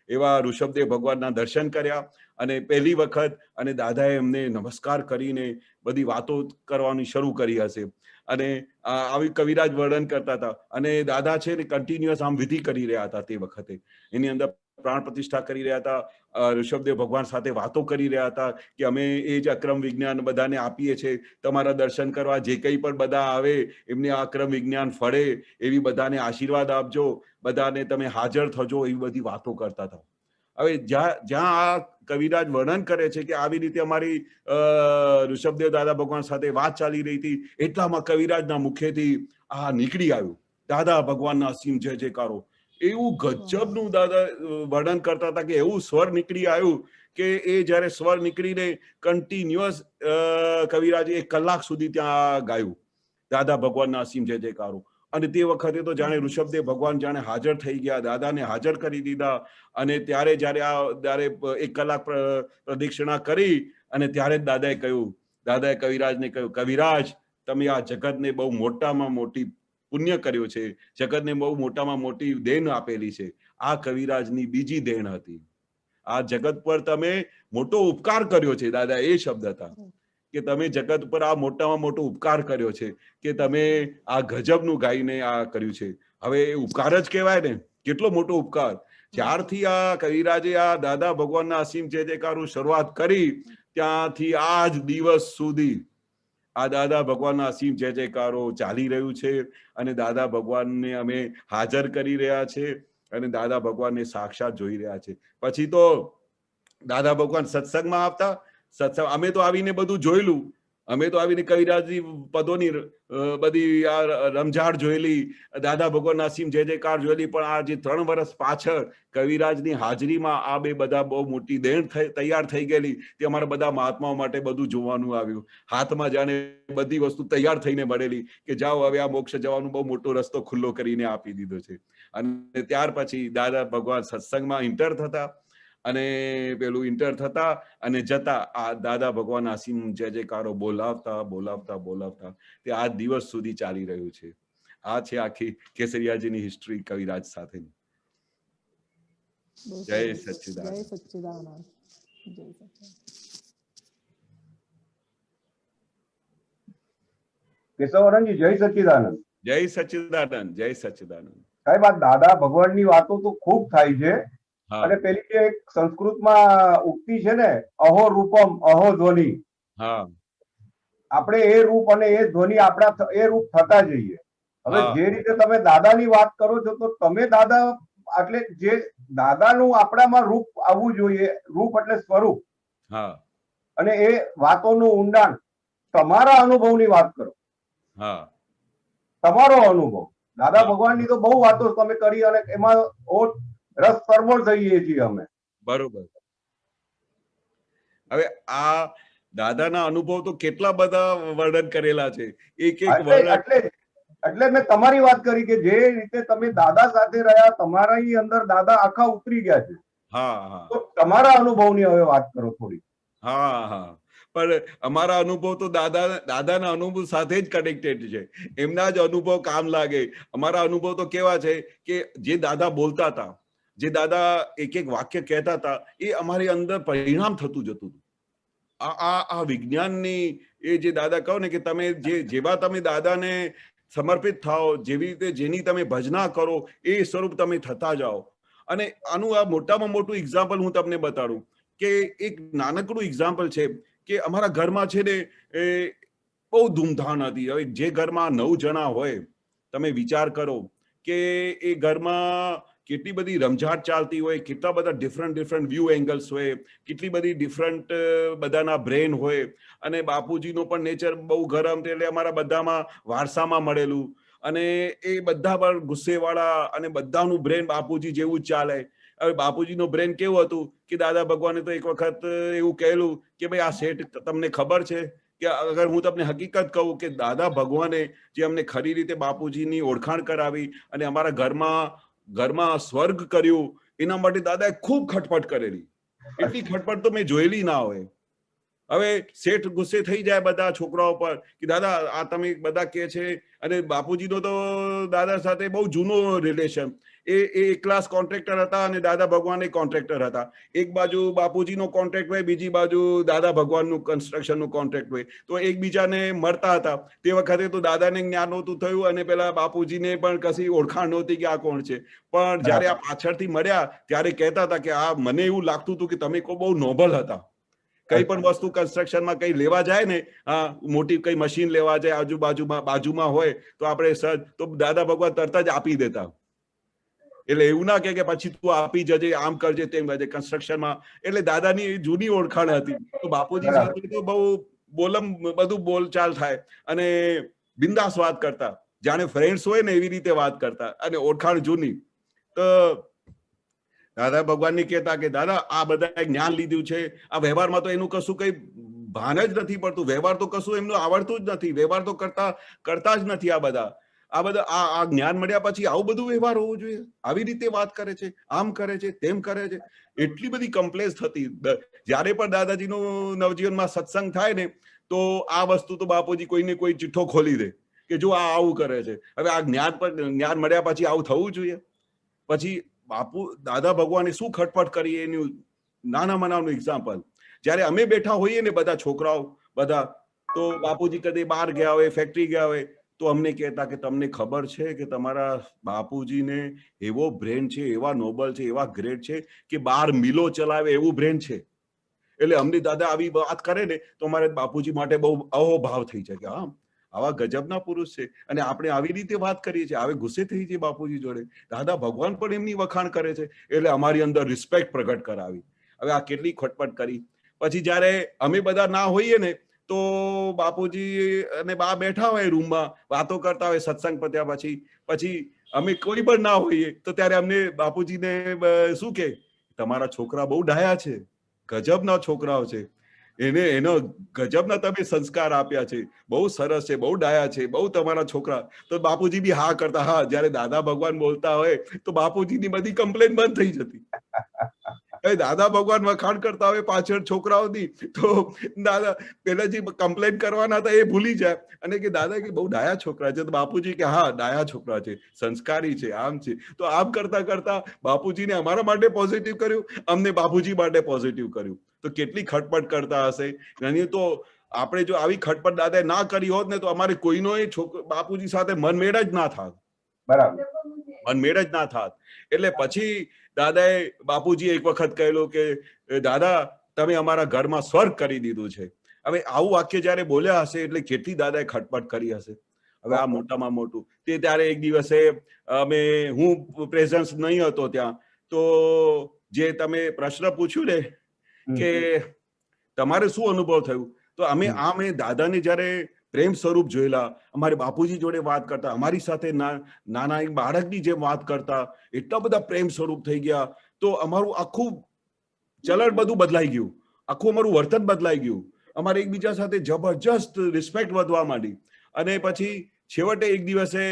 એવા ઋષભદેવ ભગવાનના દર્શન કર્યા. અને પહેલી વખત અને દાદાએ એમને નમસ્કાર કરીને બધી વાતો કરવાની શરૂ કરી હશે. અને આવી કવિરાજ વર્ણન કરતા હતા. અને દાદા છે ને કન્ટિન્યુઅસ આમ વિધિ કરી રહ્યા હતા. તે વખતે એની અંદર પ્રાણ પ્રતિષ્ઠા કરી રહ્યા હતા. ઋષભદેવ ભગવાન સાથે વાતો કરી રહ્યા હતા કે અમે એ જ અક્રમ વિજ્ઞાન બધાને આપીએ છીએ, તમારા દર્શન કરવા જે કંઈ પણ બધા આવે એમને આ અક્રમ વિજ્ઞાન ફળે એવી બધાને આશીર્વાદ આપજો, બધાને તમે હાજર થજો, એવી બધી વાતો કરતા હતા. હવે જ્યાં આ કવિરાજ વર્ણન કરે છે કે આવી રીતે અમારી ઋષભદેવ દાદા ભગવાન સાથે વાત ચાલી રહી હતી, એટલામાં કવિરાજના મુખેથી આ નીકળી આવ્યું, દાદા ભગવાનના અસીમ જય જયકારો. એવું ગજબનું દાદા વર્ણન કરતા હતા કે એવું સ્વર નીકળી આવ્યું કે એ જયારે સ્વર નીકળીને કન્ટિન્યુઅસ કવિરાજે 1 કલાક સુધી ત્યાં ગાયું દાદા ભગવાનના અસીમ જય જયકારો. અને તે વખતે તો જાણે ઋષભદેવ ભગવાન જાણે હાજર થઈ ગયા, દાદાને હાજર કરી દીધા. અને ત્યારે જયારે 1 કલાક પ્રદક્ષિણા કરી અને ત્યારે જ દાદાએ કવિરાજને કહ્યું, કવિરાજ તમે આ જગતને બહુ મોટામાં મોટી પુણ્ય કર્યો છે, જગતને બહુ મોટામાં મોટી દેન આપેલી છે. આ કવિરાજની બીજી દેન હતી. આ જગત પર તમે મોટો ઉપકાર કર્યો છે. દાદા એ શબ્દ હતા કે તમે જગત ઉપર આ મોટામાં મોટો ઉપકાર કર્યો છે કે તમે આ ગજબનું ગાઈને આ કર્યું છે. હવે એ ઉપકાર જ કહેવાય ને, કેટલો મોટો ઉપકાર. જ્યારથી આ કવિરાજે આ દાદા ભગવાનના અસીમ જય જયકારો શરૂઆત કરી ત્યાંથી આજ દિવસ સુધી આ દાદા ભગવાનના અસીમ જય જયકારો ચાલી રહ્યું છે. અને દાદા ભગવાનને અમે હાજર કરી રહ્યા છે અને દાદા ભગવાનને સાક્ષાત જોઈ રહ્યા છે. પછી તો દાદા ભગવાન સત્સંગમાં આવતા. સત્સંગ અમે તો આવીને બધું જોયેલું, અમે તો આવીને કવિરાજની પદોની બધી આ રમઝાડ જોયેલી, દાદા ભગવાનના અસીમ જય જયકાર જોયેલી. પણ આ જે 3 વર્ષ પાછળ કવિરાજની હાજરીમાં આ બે બધા બહુ મોટી દેણ તૈયાર થઈ ગયેલી, તે અમારા બધા મહાત્માઓ માટે બધું જોવાનું આવ્યું. હાથમાં જાણે બધી વસ્તુ તૈયાર થઈને મળેલી કે જાઓ હવે આ મોક્ષ જવાનો બહુ મોટો રસ્તો ખુલ્લો કરીને આપી દીધો છે. અને ત્યાર પછી દાદા ભગવાન સત્સંગમાં ઇન્ટર થતા અને પેલું ઇન્ટર થતા અને જતા આ દાદા ભગવાન અસીમ જય જયકારો બોલાવતા તે આ દિવસ સુધી ચાલી રહ્યું છે. આ છે આખી કેસરિયાજીની હિસ્ટ્રી કવિરાજ સાથેની. જય સચ્ચિદાનંદ. કેશવરણજી જય સચ્ચિદાનંદ. જય સચ્ચિદાનંદ. જય સચ્ચિદાનંદ. સાહેબ આ દાદા ભગવાનની વાતો તો ખૂબ થાય છે. અને પેલી જે એક સંસ્કૃતમાં ઉક્તિ છે ને, અહો રૂપમ અહો ધ્વનિ, આપણે એ રૂપ અને એ ધ્વનિ આપણા એ રૂપ થતા જઈએ. હવે જે રીતે તમે દાદાની વાત કરો છો તો તમે દાદા એટલે જે દાદાનું આપણામાં રૂપ આવવું જોઈએ, રૂપ એટલે સ્વરૂપ, અને એ વાતોનું ઊંડાણ, તમારા અનુભવની વાત કરો. તમારો અનુભવ દાદા ભગવાનની તો બહુ વાતો તમે કરી અને એમાં રસ પરમોળ થઈએ છીએ અમે. બરોબર. હવે આ દાદાના અનુભવ તો કેટલા બધા વર્ણન કરેલા છે. એક એટલે મેં તમારી વાત કરી કે જે રીતે તમે દાદા સાથે રહ્યા, તમારા અંદર દાદા આખા ઉતરી ગયા છે. તો તમારા અનુભવની હવે વાત કરો થોડી. પણ અમારા અનુભવ તો દાદાના અનુભવ સાથે જ કનેક્ટેડ છે. એમના જ અનુભવ કામ લાગે. અમારા અનુભવ તો કેવા છે કે જે દાદા બોલતા હતા, જે દાદા એક એક વાક્ય કહેતા હતા, એ અમારી અંદર પરિણામ થતું જતું હતું. આ વિજ્ઞાનની એ જે દાદા કહો ને કે તમે જેવા તમે દાદાને સમર્પિત થાઓ, જેવી રીતે જેની તમે ભજના કરો એ સ્વરૂપ તમે થતા જાઓ. અને આનું આ મોટામાં મોટું એક્ઝામ્પલ હું તમને બતાડું કે એક નાનકડું એક્ઝામ્પલ છે કે અમારા ઘરમાં છે ને એ બહુ ધૂમધામ હતી. હવે જે ઘરમાં 9 જણા હોય, તમે વિચાર કરો કે એ ઘરમાં કેટલી બધી રમઝાટ ચાલતી હોય, કેટલા બધા ડિફરન્ટ વ્યૂ એંગલ્સ હોય, કેટલી બધી ડિફરન્ટ બધાના બ્રેન હોય. અને બાપુજીનો પણ નેચર બહુ ગરમ, એટલે અમારા બધામાં વારસામાં મળેલું. અને એ બધા પર ગુસ્સેવાળા, અને બધાનું બ્રેન બાપુજી જેવું જ ચાલે. હવે બાપુજીનો બ્રેન કેવું હતું કે દાદા ભગવાને તો એક વખત એવું કહેલું કે ભાઈ આ શેઠ તમને ખબર છે કે અગર હું તમને હકીકત કહું કે દાદા ભગવાને જે અમને ખરી રીતે બાપુજીની ઓળખાણ કરાવી અને અમારા ઘરમાં સ્વર્ગ કર્યું, એના માટે દાદાએ ખૂબ ખટપટ કરેલી. એટલી ખટપટ તો મેં જોયેલી ના હોય. હવે શેઠ ગુસ્સે થઈ જાય બધા છોકરાઓ પર કે દાદા આ તમે બધા કે છે. અને બાપુજીનો તો દાદા સાથે બહુ જૂનો રિલેશન. એ એક ક્લાસ કોન્ટ્રાક્ટર હતા અને દાદા ભગવાન કોન્ટ્રાક્ટર હતા. એક બાજુ બાપુજીનો કોન્ટ્રાક્ટ હોય, બીજી બાજુ દાદા ભગવાનનું કન્સ્ટ્રક્શનનું કોન્ટ્રાક્ટ હોય. તો એકબીજાને મળતા હતા. તે વખતે તો દાદાને જ્ઞાન નહોતું થયું અને પેલા બાપુજીને પણ કશી ઓળખાણ નહોતી કે આ કોણ છે. પણ જયારે આ પાછળથી મળ્યા ત્યારે કહેતા હતા કે આ મને એવું લાગતું હતું કે તમે બહુ નોબલ હતા. કઈ પણ વસ્તુ કન્સ્ટ્રક્શનમાં કઈ લેવા જાય ને, મોટી કઈ મશીન લેવા જાય, બાજુમાં હોય તો આપણે તો દાદા ભગવાન તરત જ આપી દેતા. એટલે એવું ના કે પછી તું આપી જજે, આમ કરજે, તેમ કરજે કન્સ્ટ્રક્શનમાં. એટલે દાદાની જૂની ઓળખાણ હતી. તો બાપુજી સાથે તો બહુ બધું બોલચાલ થાય અને બિંદાસ વાત કરતા, જાણે ફ્રેન્ડ્સ હોય ને એવી રીતે વાત કરતા, અને ઓળખાણ જૂની. તો દાદા ભગવાન કહેતા કે દાદા આ બધા જ્ઞાન લીધું છે, આ વ્યવહારમાં તો એનું કશું કઈ ભાન જ નથી પડતું. વ્યવહાર તો કશું એમનું આવડતું જ નથી. વ્યવહાર તો કરતા જ નથી. આ બધા આ જ્ઞાન મળ્યા પછી આવું બધું વ્યવહાર હોવું જોઈએ. આવી રીતે વાત કરે છે, આમ કરે છે, તેમ કરે છે. એટલી બધી કમ્પ્લેક્સ થતી. જયારે પણ દાદાજીનું નવજીવનમાં સત્સંગ થાય ને તો આ વસ્તુ તો બાપુજી કોઈને કોઈ ચિઠ્ઠો ખોલી દે કે જો આ આવું કરે છે. હવે આ જ્ઞાન મળ્યા પછી આવું થવું જોઈએ. પછી દાદા ભગવાને શું ખટપટ કરી એનું નાના મનાનું એક્ઝામ્પલ. જયારે અમે બેઠા હોઈએ ને બધા છોકરાઓ બધા, તો બાપુજી કદે બહાર ગયા હોય, ફેક્ટરી ગયા હોય, તો અમને કહેતા કે તમને ખબર છે કે તમારા બાપુજીને એવો બ્રેન છે, એવા નોબલ છે, એવા ગ્રેટ છે કે 12 મિલો ચલાવે એવું બ્રેન છે. એટલે અમને દાદા આવી વાત કરે ને તો અમારે બાપુજી માટે બહુ અહોભાવ થઈ જાય કે હા આવા ગજબના પુરુષ છે. અને આપણે આવી રીતે વાત કરીએ છીએ, હવે ગુસ્સે થઈ છે બાપુજી જોડે. દાદા ભગવાન પણ એમની વખાણ કરે છે, એટલે અમારી અંદર રિસ્પેક્ટ પ્રગટ કરાવી. હવે આ કેટલી ખટપટ કરી. પછી જયારે અમે બધા ના હોઈએ ને તો બાપુજી અને બા બેઠા હોય રૂમમાં, વાતો કરતા હોય સત્સંગ પત્યા પછી અમે કોઈ પણ ના હોઈએ તો ત્યારે અમને બાપુજીને શું કે તમારા છોકરા બહુ ડાયા છે, ગજબના છોકરાઓ છે, એનો ગજબના તમે સંસ્કાર આપ્યા છે, બહુ સરસ છે, બહુ ડાયા છે, બહુ તમારા છોકરા. તો બાપુજી બી હા કરતા. હા, જયારે દાદા ભગવાન બોલતા હોય તો બાપુજીની બધી કમ્પ્લેન બંધ થઈ જતી. દાદા ભગવાન વખાણ કરતા હોય પાછળ છોકરાઓની, તો દાદા પેલા જે કમ્પ્લેન કરવાના હતા એ ભૂલી જાય અને કે દાદા કે બહુ ડાયા છોકરા છે. તો બાપુજી કે હા ડાયા છોકરા છે, સંસ્કારી છે, આમ છે. તો આમ કરતા કરતા બાપુજીને અમારા માટે પોઝિટિવ કર્યું, અમને બાપુજી માટે પોઝિટિવ કર્યું. તો કેટલી ખટપટ કરતા હશે. અને તો આપણે જો આવી ખટપટ દાદાએ ના કરી હોત ને તો અમારે કોઈનો બાપુજી સાથે મનમેળ જ ના થાત. બરાબર, મનમેળ જ ના થાત. એટલે પછી દાદાએ બાપુજી એક વખત કહેલું કે દાદા તમે અમારા ઘરમાં સ્વર્ગ કરી દીધું છે. હવે આવું વાક્ય જયારે બોલ્યા હશે એટલે કેટલી દાદાએ ખટપટ કરી હશે. હવે આ મોટામાં મોટું તે ત્યારે એક દિવસે હું પ્રેઝન્સ નહીં હતો ત્યાં, તો જે તમે પ્રશ્ન પૂછ્યું ને કે તમારે શું અનુભવ થયું, તો અમે દાદાને જયારે પ્રેમ સ્વરૂપ જોયેલા, અમારે બાપુજી જોડે વાત કરતા, અમારી સાથે નાના એક બાળકની જેમ વાત કરતા, એટલા બધા પ્રેમ સ્વરૂપ થઈ ગયા. તો અમારું આખું ચલણ બધું બદલાઈ ગયું, આખું અમારું વર્તન બદલાઈ ગયું. અમારે એકબીજા સાથે જબરજસ્ત રિસ્પેક્ટ વધવા માંડી. અને પછી છેવટે એક દિવસે,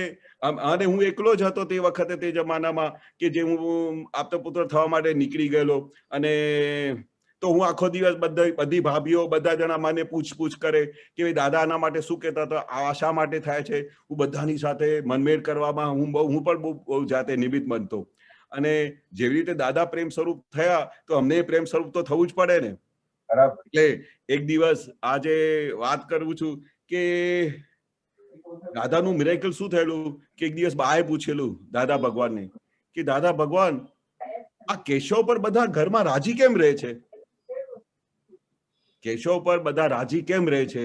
અને હું એકલો જ હતો તે વખતે, તે જમાનામાં કે જે હું આપતો પુત્ર થવા માટે નીકળી ગયેલો. અને તો હું આખો દિવસ બધી ભાભીઓ બધા જણા મને પૂછપૂછ કરે કે ભાઈ દાદા આના માટે શું કહેતા હતા, આ શા માટે થાય છે. હું બધાની સાથે મનમેળ કરવામાં હું પણ બહુ જાતે નિમિત્ત બનતો. અને જેવી રીતે દાદા પ્રેમ સ્વરૂપ થયા તો અમને પ્રેમ સ્વરૂપ તો થવું જ પડે ને. એટલે એક દિવસ આજે વાત કરું છું કે દાદાનું મિરેકલ શું થયેલું કે એક દિવસ બાએ પૂછેલું દાદા ભગવાનને કે દાદા ભગવાન આ કેશવ પર બધા ઘરમાં રાજી કેમ રહે છે, કેશવ પર બધા રાજી કેમ રહે છે.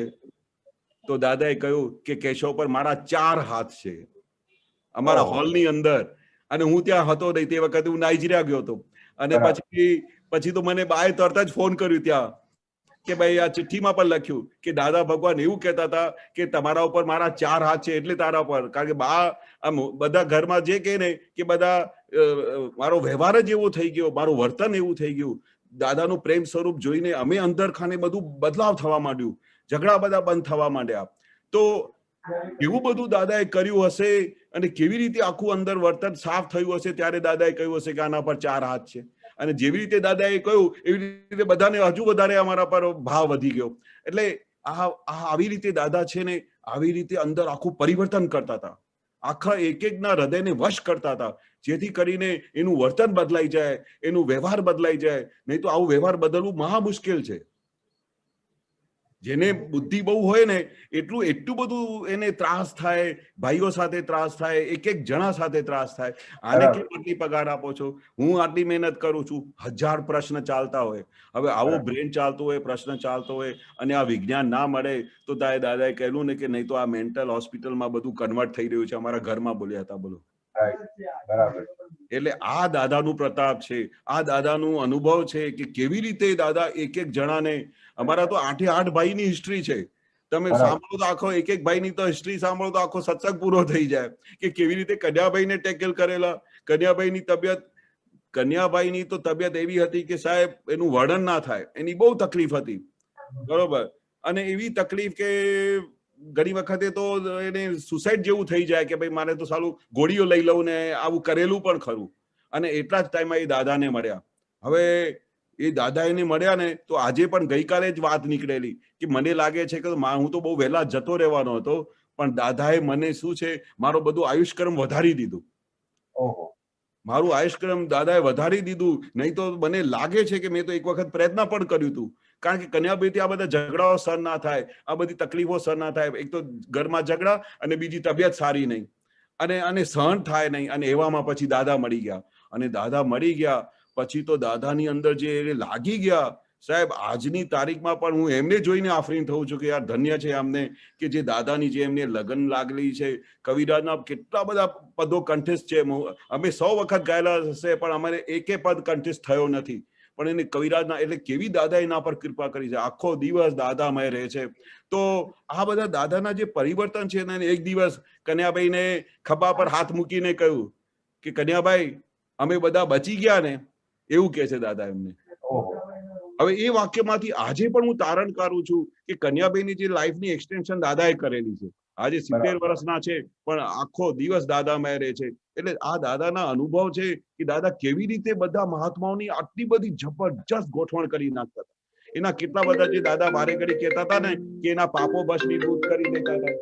તો દાદાએ કહ્યું કે કેશવ પર મારા 4 હાથ છે અમારા હોલની અંદર, અને હું ત્યાં હતો નહીં તે વખતે હું નાઇજીરિયા ગયો હતો. અને પછી તો મને બાએ તરત જ ફોન કર્યું ત્યાં કે ભાઈ આ ચિઠ્ઠીમાં પણ લખ્યું કે દાદા ભગવાન એવું કહેતા હતા કે તમારા ઉપર મારા 4 હાથ છે એટલે તારા પર. કારણ કે બા આમ બધા ઘરમાં જે કહે ને કે બધા મારો વ્યવહાર જ એવો થઈ ગયો, મારું વર્તન એવું થઈ ગયું. દાદાનું પ્રેમ સ્વરૂપ જોઈને અમે અંદર ખાને બધું બદલાવ થવા માંડ્યું, ઝઘડા બધા બંધ થવા માંડ્યા. તો એવું બધું દાદાએ કર્યું હશે અને કેવી રીતે આખું અંદર વર્તન સાફ થયું હશે. ત્યારે દાદાએ કહ્યું હશે કે આના પર 4 હાથ છે. અને જેવી રીતે દાદાએ કહ્યું એવી રીતે બધાને હજુ વધારે અમારા પર ભાવ વધી ગયો. એટલે આવી રીતે દાદા છે ને આવી રીતે અંદર આખું પરિવર્તન કરતા હતા, આખા એક ના હૃદયને વશ કરતા હતા, જેથી કરીને એનું વર્તન બદલાઈ જાય, એનું વ્યવહાર બદલાઈ જાય. નહીં તો આવું વ્યવહાર બદલવું મહા મુશ્કેલ છે. જેને બુદ્ધિ બહુ હોય ને એટલું બધું એને ત્રાસ થાય, ભાઈઓ સાથે ત્રાસ થાય, એક જણા સાથે ત્રાસ થાય. આને કેમ આટલી પગાર આપો છો, હું આટલી મહેનત કરું છું, 1000 પ્રશ્ન ચાલતા હોય. હવે આવો બ્રેન ચાલતો હોય, પ્રશ્ન ચાલતો હોય અને આ વિજ્ઞાન ના મળે તો દાદાએ કહેલું ને કે નહીં તો આ મેન્ટલ હોસ્પિટલમાં બધું કન્વર્ટ થઈ રહ્યું છે. અમારા ઘરમાં બોલ્યા હતા. બોલો. એટલે આ દાદાનું પ્રતાપ છે, આ દાદાનું અનુભવ છે કે કેવી રીતે દાદા એક જણાને, અમારા તો 8 ભાઈની હિસ્ટ્રી છે. તમે સાંભળો તો આખો એક ભાઈની તો હિસ્ટ્રી સાંભળો તો આખો સત્સંગ પૂરો થઈ જાય કે કેવી રીતે કન્યાભાઈને ટેકલ કરેલા. કન્યાભાઈની તો તબિયત એવી હતી કે સાહેબ એનું વર્ણન ના થાય, એની બહુ તકલીફ હતી. બરોબર. અને એવી તકલીફ કે ઘણી વખતે તો એને સુસાઇડ જેવું થઈ જાય કે ભાઈ મારે તો સાલું ગોળીઓ લઈ લઉં ને આવું કરેલું પણ ખરું. અને એટલા જ ટાઈમમાં એ દાદાને મળ્યા. હવે એ દાદા એને મળ્યા ને તો આજે પણ ગઈકાલે જ વાત નીકળેલી કે મને લાગે છે કે હું તો બહુ વહેલા જતો રહેવાનો હતો, પણ દાદાએ મને શું છે મારો બધું આયુષ્ક્રમ વધારી દીધું. મારું આયુષ્ક્રમ દાદાએ વધારી દીધું. નહીં તો મને લાગે છે કે મેં તો એક વખત પ્રયત્ન પણ કર્યું હતું. કારણ કે કન્યાભાઈથી આ બધા ઝઘડાઓ સહન ના થાય, આ બધી તકલીફો સહન ના થાય. એક તો ઘરમાં ઝઘડા અને બીજી તબિયત સારી નહીં અને સહન થાય નહીં. અને એવામાં પછી દાદા મળી ગયા. અને દાદા મળી ગયા પછી તો દાદાની અંદર જે લાગી ગયા સાહેબ, આજની તારીખમાં પણ હું એમને જોઈને આફરીન થઉં છું કે યાર ધન્ય છે અમને કે જે દાદાની જે એમને લગન લાગેલી છે. કવિરાજના કેટલા બધા પદો કંઠસ્થ છે. અમે 100 વખત ગાયેલા હશે પણ અમારે એકે પદ કંઠસ્થ થયો નથી. પણ એને કવિરાજના એટલે કેવી દાદા એના પર કૃપા કરી છે. આખો દિવસ દાદામય રહે છે. તો આ બધા દાદાના જે પરિવર્તન છે ને, એક દિવસ કન્યાભાઈને ખભા પર હાથ મૂકીને કહ્યું કે કન્યાભાઈ અમે બધા બચી ગયા ને, એવું કે છે દાદા એમને. હવે એ વાક્યમાંથી આજે પણ હું તારણ કાઢું છું કે કન્યાભાઈની જે લાઈફની એક્સટેન્શન દાદાએ કરેલી છે. આજે 70 વર્ષના છે પણ આખો દિવસ દાદામય રહે છે. એટલે આ દાદાના અનુભવ છે કે દાદા કેવી રીતે બધા મહાત્માઓની આટલી બધી જબરજસ્ત ગોઠવણ કરી નાખતા હતા. એના કેટલા બધા જે દાદા વારે ઘડી કહેતા હતા ને કે એના પાપો ભસ્મીભૂત કરી દેતા હતા.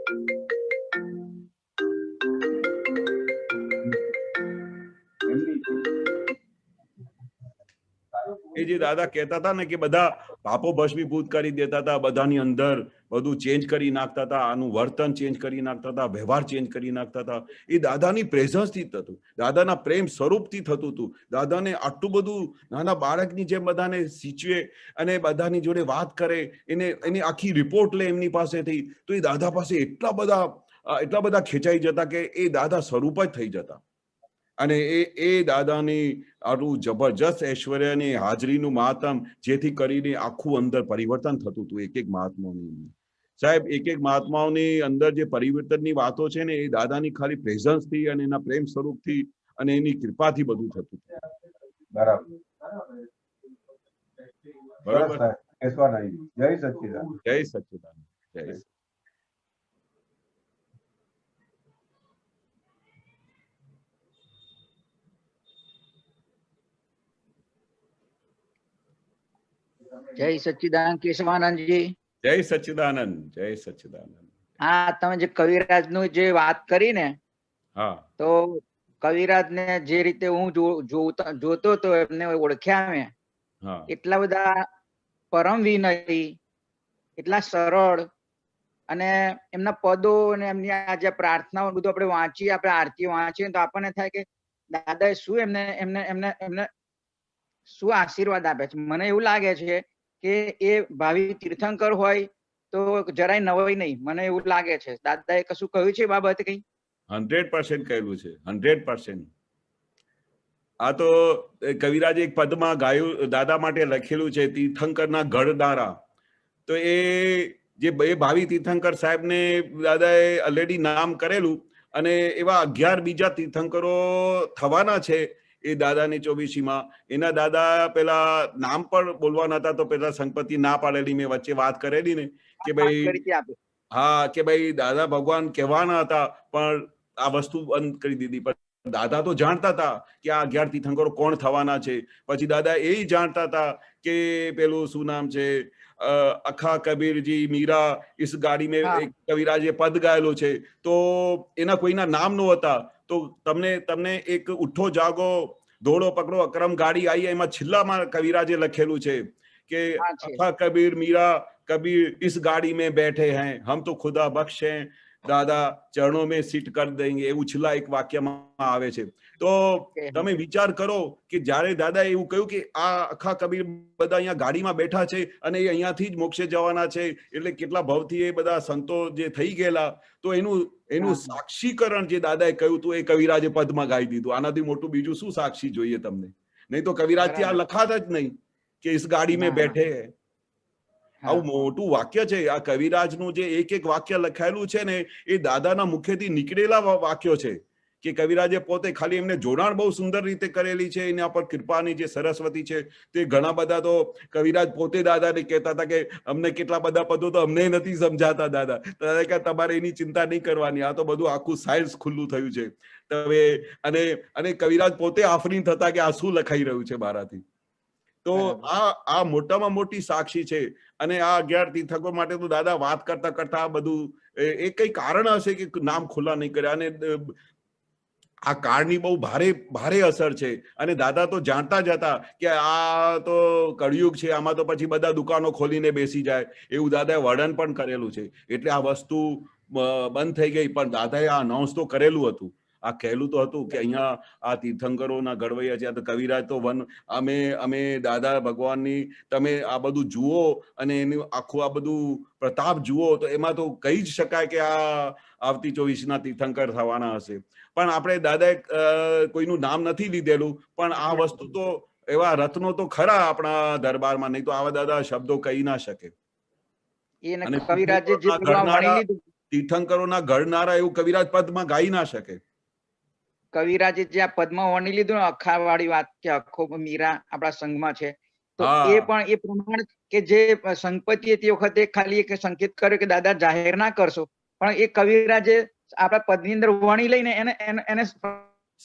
એ જે દાદા કહેતા હતા ને કે બધા પાપો ભસ્મીભૂત કરી દેતા હતા, બધાની અંદર બધું ચેન્જ કરી નાખતા હતા, આનું વર્તન ચેન્જ કરી નાખતા હતા, વ્યવહાર ચેન્જ કરી નાખતા હતા. એ દાદાની પ્રેઝન્સથી થતું, દાદાના પ્રેમ સ્વરૂપથી થતું હતું. દાદાને આટલું બધું નાના બાળકની જેમ બધાને શીચવે અને બધાની જોડે વાત કરે, એની આખી રિપોર્ટ લે એમની પાસેથી. તો એ દાદા પાસે એટલા બધા ખેંચાઈ જતા કે એ દાદા સ્વરૂપ જ થઈ જતા. અને એ દાદાની આટલું જબરજસ્ત ઐશ્વર્યની હાજરીનું મહાત્મ, જેથી કરીને આખું અંદર પરિવર્તન થતું હતું એક મહાત્માઓની. સાહેબ એક મહાત્માઓની અંદર જે પરિવર્તનની વાતો છે ને એ દાદાની ખાલી પ્રેઝન્સથી અને એના પ્રેમ સ્વરૂપથી અને એની કૃપાથી બધું થતું હતું. બરાબર. જય સચ્ચિદાનંદ. જય સચ્ચિદાનંદ. જય. જય સચ્ચિદાનંદ કેશવાનંદજી. જય સચ્ચિદાનંદ, જય સચ્ચિદાનંદ. હા, તમે જે કવિરાજનું જે વાત કરી ને, હા તો કવિરાજને જે રીતે હું જોતો હતો, એમને ઓળખ્યા મેં, હા એટલા બધા પરમ વિનય, એટલા સરળ, અને એમના પદો અને એમની આ જે પ્રાર્થનાઓ બધું આપણે વાંચીએ, આપણે આરતી વાંચીએ તો આપણને થાય કે દાદાએ શું એમને એમને એમને એમને શું આશીર્વાદ આપ્યા છે. મને એવું લાગે છે કે એ ભાવિ તીર્થંકર હોય તો જરાય નવાઈ નહીં. મને એવું લાગે છે દાદાએ કશું કહ્યું છે એ બાબતે કઈ? 100% કહેલું છે, 100%. આ તો કવિરાજે એક પદમાં ગાયું, દાદા માટે લખેલું છે, તીર્થંકરના ઘડનારા. તો એ જે ભાવિ તીર્થંકર સાહેબને દાદાએ ઓલરેડી નામ કરેલું, અને એવા 11 બીજા તીર્થંકરો થવાના છે એ દાદાની 24મીમાં. એના દાદા પેલા નામ પણ બોલવાના હતા, તો પેલા સંપત્તિ ના પાડેલી, મેં વચ્ચે વાત કરેલી ને કે ભાઈ, હા, કે ભાઈ દાદા ભગવાન કહેવાના હતા પણ આ વસ્તુ બંધ કરી દીધી. પણ દાદા તો જાણતા હતા કે આ 11 તીર્થંકરો કોણ થવાના છે. પછી દાદા એ જાણતા હતા કે પેલું શું નામ છે, અખા કબીરજી મીરા ઇસ ગાડી મેં એક કવિરાજે પદ ગાયેલો છે, તો એના કોઈના નામ નો હતા. તો તમને એક ઉઠો જાગો દોડો પકડો અક્રમ ગાડી આવી, એમાં છેલ્લામાં કવિરાજે લખેલું છે કે અખા કબીર મીરા कबीर इस गाड़ी में बैठे हैं, हम तो खुदा बख्श हैं, दादा चरणों में सीट कर देंगे, એવું છેલ્લા એક વાક્યમાં આવે છે. તો તમે વિચાર કરો કે જ્યારે દાદાએ એવું કહ્યું કે આ અખા કબીર બધા અહીંયા ગાડીમાં બેઠા છે અને એ અહીંયાથી જ મોક્ષે જવાના છે, એટલે કેટલા ભાવથી એ બધા સંતો જે થઈ ગયેલા, તો એનું સાક્ષીકરણ જે દાદાએ કહ્યું હતું એ કવિરાજે પદમાં ગાઈ દીધું. આનાથી મોટું બીજું શું સાક્ષી જોઈએ તમને? નહીં તો કવિરાજથી આ લખાત જ નહીં કે ઇસ ગાડી में बैठे हैं. આવું મોટું વાક્ય છે. આ કવિરાજનું જે એક એક વાક્ય લખાયેલું છે ને, એ દાદાના મુખેથી નીકળેલા વાક્યો છે કે કવિરાજે પોતે ખાલી એમને જોડાણ બહુ સુંદર રીતે કરેલી છે. એના પર કૃપાની જે સરસ્વતી છે તે ઘણા બધા તો કવિરાજ પોતે દાદાને કહેતા હતા કે અમને કેટલા બધા પદો તો અમને નથી સમજાતા દાદા. દાદા કે તમારે એની ચિંતા નહીં કરવાની, આ તો બધું આખું સાયન્સ ખુલ્લું થયું છે. તમે અને કવિરાજ પોતે આફરીન થતા કે આ શું લખાઈ રહ્યું છે મારાથી. તો આ મોટામાં મોટી સાક્ષી છે. અને આ 11 તીર્થંકરો માટે તો દાદા વાત કરતા કરતા આ બધું એ કઈ કારણ હશે કે નામ ખુલ્લા નહીં કર્યા. અને આ કાળની બહુ ભારે અસર છે. અને દાદા તો જાણતા જ હતા કે આ તો કળિયુગ છે, આમાં તો પછી બધા દુકાનો ખોલીને બેસી જાય, એવું દાદાએ વર્ણન પણ કરેલું છે. એટલે આ વસ્તુ બંધ થઈ ગઈ, પણ દાદાએ આ અનાઉન્સ તો કરેલું હતું. આ કહેલું તો હતું કે અહીંયા આ તીર્થંકરોના ઘડવૈયા છે. તો કવિરાજ તો અમે દાદા ભગવાનની તમે આ બધું જુઓ અને એનું આખું આ બધું પ્રતાપ જુઓ, તો એમાં તો કહી જ શકાય કે આ આવતી 24ના તીર્થંકર થવાના હશે. પણ આપણે દાદાએ કોઈનું નામ નથી લીધેલું, પણ આ વસ્તુ તો એવા રત્નો તો ખરા આપણા દરબારમાં, નહીં તો આવા દાદા શબ્દો કહી ના શકે. તીર્થંકરોના ઘડનારા એવું કવિરાજ પદમાં ગાઈ ના શકે. કવિરાજે જે આ પદમાં વણી લીધું ને, અખા વાળી વાત કે અખો મીરા આપણા સંઘમાં છે, તો એ પણ એ પ્રમાણ કે જે સંપત્તિ તે વખતે ખાલી એક સંકેત કર્યો કે દાદા જાહેર ના કરશો, પણ એ કવિરાજે આપણા પદની અંદર વણી લઈને એને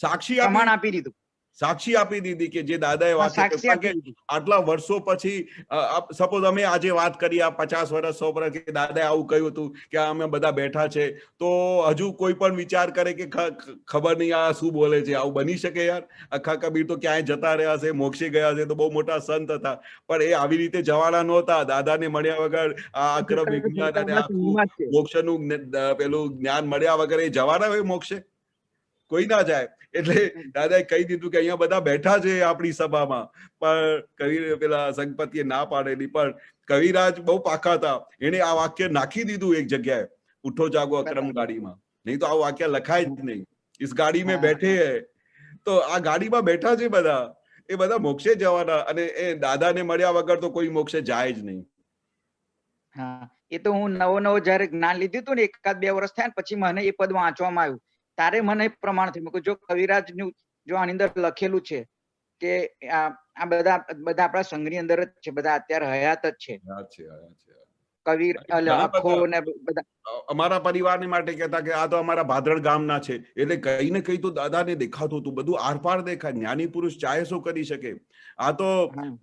સાક્ષી પ્રમાણ આપી દીધું. સાક્ષી આપી દીધી કે જે દાદાએ વાત કરી. આટલા વર્ષો પછી સપોઝ અમે આજે વાત કરી આ 50 વર્ષ 100 વર્ષ કે દાદાએ આવું કહ્યું હતું કે અમે બધા બેઠા છે, તો હજુ કોઈ પણ વિચાર કરે કે ખબર નહીં આ શું બોલે છે. આવું બની શકે યાર? અખા કબીર તો ક્યાંય જતા રહ્યા છે, મોક્ષે ગયા છે, તો બહુ મોટા સંત હતા, પણ એ આવી રીતે જવાના નહોતા. દાદાને મળ્યા વગર આ અક્રમ વિજ્ઞાન અને આખું મોક્ષનું પેલું જ્ઞાન મળ્યા વગર એ જવાના હોય મોક્ષે? કોઈ ના જાય. એટલે દાદાએ કહી દીધું કે અહીંયા બધા બેઠા છે આપણી સભામાં, પણ કવિ પેલા સંગપતિએ ના પાડેલી. પણ કવિરાજ બહુ પાકા હતા, એને આ વાક્ય નાખી દીધું એક જગ્યાએ, ઉઠો જાગો અક્રમ ગાડીમાં. નહીં તો આ વાક્ય લખાય જ નહીં. ઇસ ગાડી મેં બેઠે હૈ, તો આ ગાડીમાં બેઠા છે બધા, એ બધા મોક્ષે જવાના. અને એ દાદાને મળ્યા વગર તો કોઈ મોક્ષે જાય જ નહીં. હા, એ તો હું નવો જયારે જ્ઞાન લીધું હતું ને, 1-2 વર્ષ થયા પછી મને એ પદ વાંચવામાં આવ્યું, તારે મને પ્રમાણ થયું. જો કવિરાજ નું જો આની અંદર લખેલું છે કે આ બધા આપણા સંઘની અંદર જ છે, બધા અત્યારે હયાત જ છે. કવિર આખો ને બધા અમારા પરિવારની માટે કહેતા કે આ તો અમારા ભાદરણ ગામના છે, એટલે કઈ ને કઈ તો દાદાને દેખાતું હતું, બધું આરપાર દેખાય. જ્ઞાની પુરુષ ચાહે શું કરી શકે. આ તો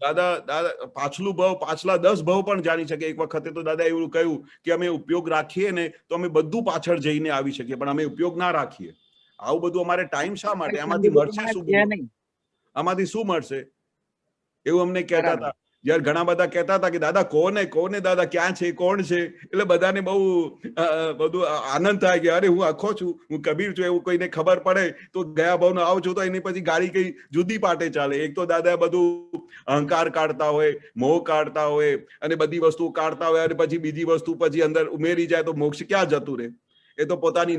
દાદા પાછલું ભાવ, પાછલા 10 ભાવ પણ જાણી શકે. એક વખતે તો દાદા એવું કહ્યું કે અમે ઉપયોગ રાખીએ ને તો અમે બધું પાછળ જઈને આવી શકીએ, પણ અમે ઉપયોગ ના રાખીએ. આવું બધું અમારે ટાઈમ શા માટે? આમાંથી મળશે શું? આમાંથી શું મળશે? એવું અમને કહેતા હતા. જયારે ઘણા બધા કહેતા હતા કે દાદા કોને દાદા ક્યાં છે, કોણ છે, એટલે બધાને બધું આનંદ થાય કે અરે હું આખો છું, હું કબીર છું, એવું કોઈને ખબર પડે તો ગયા ભાવનો આવું છું તો એની પછી ગાડી કઈ જુદી પાટે ચાલે. એક તો દાદા બધું અહંકાર કાઢતા હોય, મોહ કાઢતા હોય અને બધી વસ્તુ કાઢતા હોય, અને પછી બીજી વસ્તુ પછી અંદર ઉમેરી જાય તો મોક્ષ ક્યાં જતું રહે? એ તો પોતાની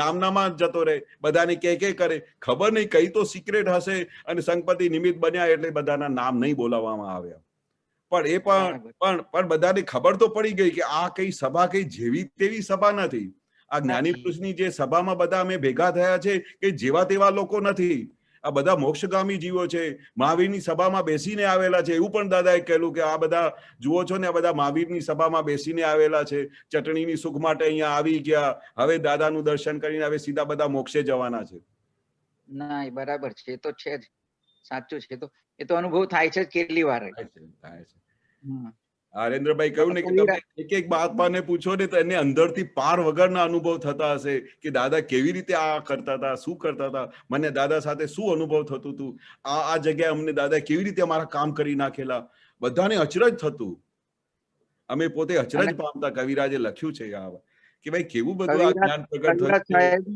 નામનામાં જતો રહે, બધાને કે કરે. ખબર નહીં કઈ તો સિક્રેટ હશે, અને સંગપતિ નિમિત્ત બન્યા એટલે બધાના નામ નહીં બોલાવવામાં આવ્યા. પણ એ પણ બધાને ખબર તો પડી ગઈ કે આ કઈ સભા કઈ જેવી તેવી સભા નથી. આ જ્ઞાની પુરુષની જે સભામાં બધા અમે ભેગા થયા છે કે જેવા તેવા લોકો નથી. આ બધા મોક્ષગામી જીવો છે. મહાવીરની સભામાં બેસીને આવેલા છે. એવું પણ દાદાએ કહેલું કે આ બધા જુઓ છો ને, આ બધા મહાવીરની સભામાં બેસીને આવેલા છે. ચટણીની સુખ માટે અહીંયા આવી ગયા. હવે દાદાનું દર્શન કરીને હવે સીધા બધા મોક્ષે જવાના છે. ના, બરાબર છે, એ તો છે જ, સાચું છે. એ તો અનુભવ થાય છે કેટલી વાર. હરેન્દ્રભાઈ કહ્યું ને કે તમે એક બાપાને પૂછો ને તો એને અંદરથી પાર વગરના અનુભવ થતા હશે કે દાદા કેવી રીતે આ કરતા હતા, શું કરતા હતા, મને દાદા સાથે શું અનુભવ થતું હતું, આ જગ્યાએ અમને દાદા કેવી રીતે અમારા કામ કરી નાખેલા. બધાને અચરજ થતું. અમે પોતે અચરજ પામતા. કવિરાજે લખ્યું છે કે ભાઈ કેવું બધું આ જ્ઞાન પ્રગટ થયું.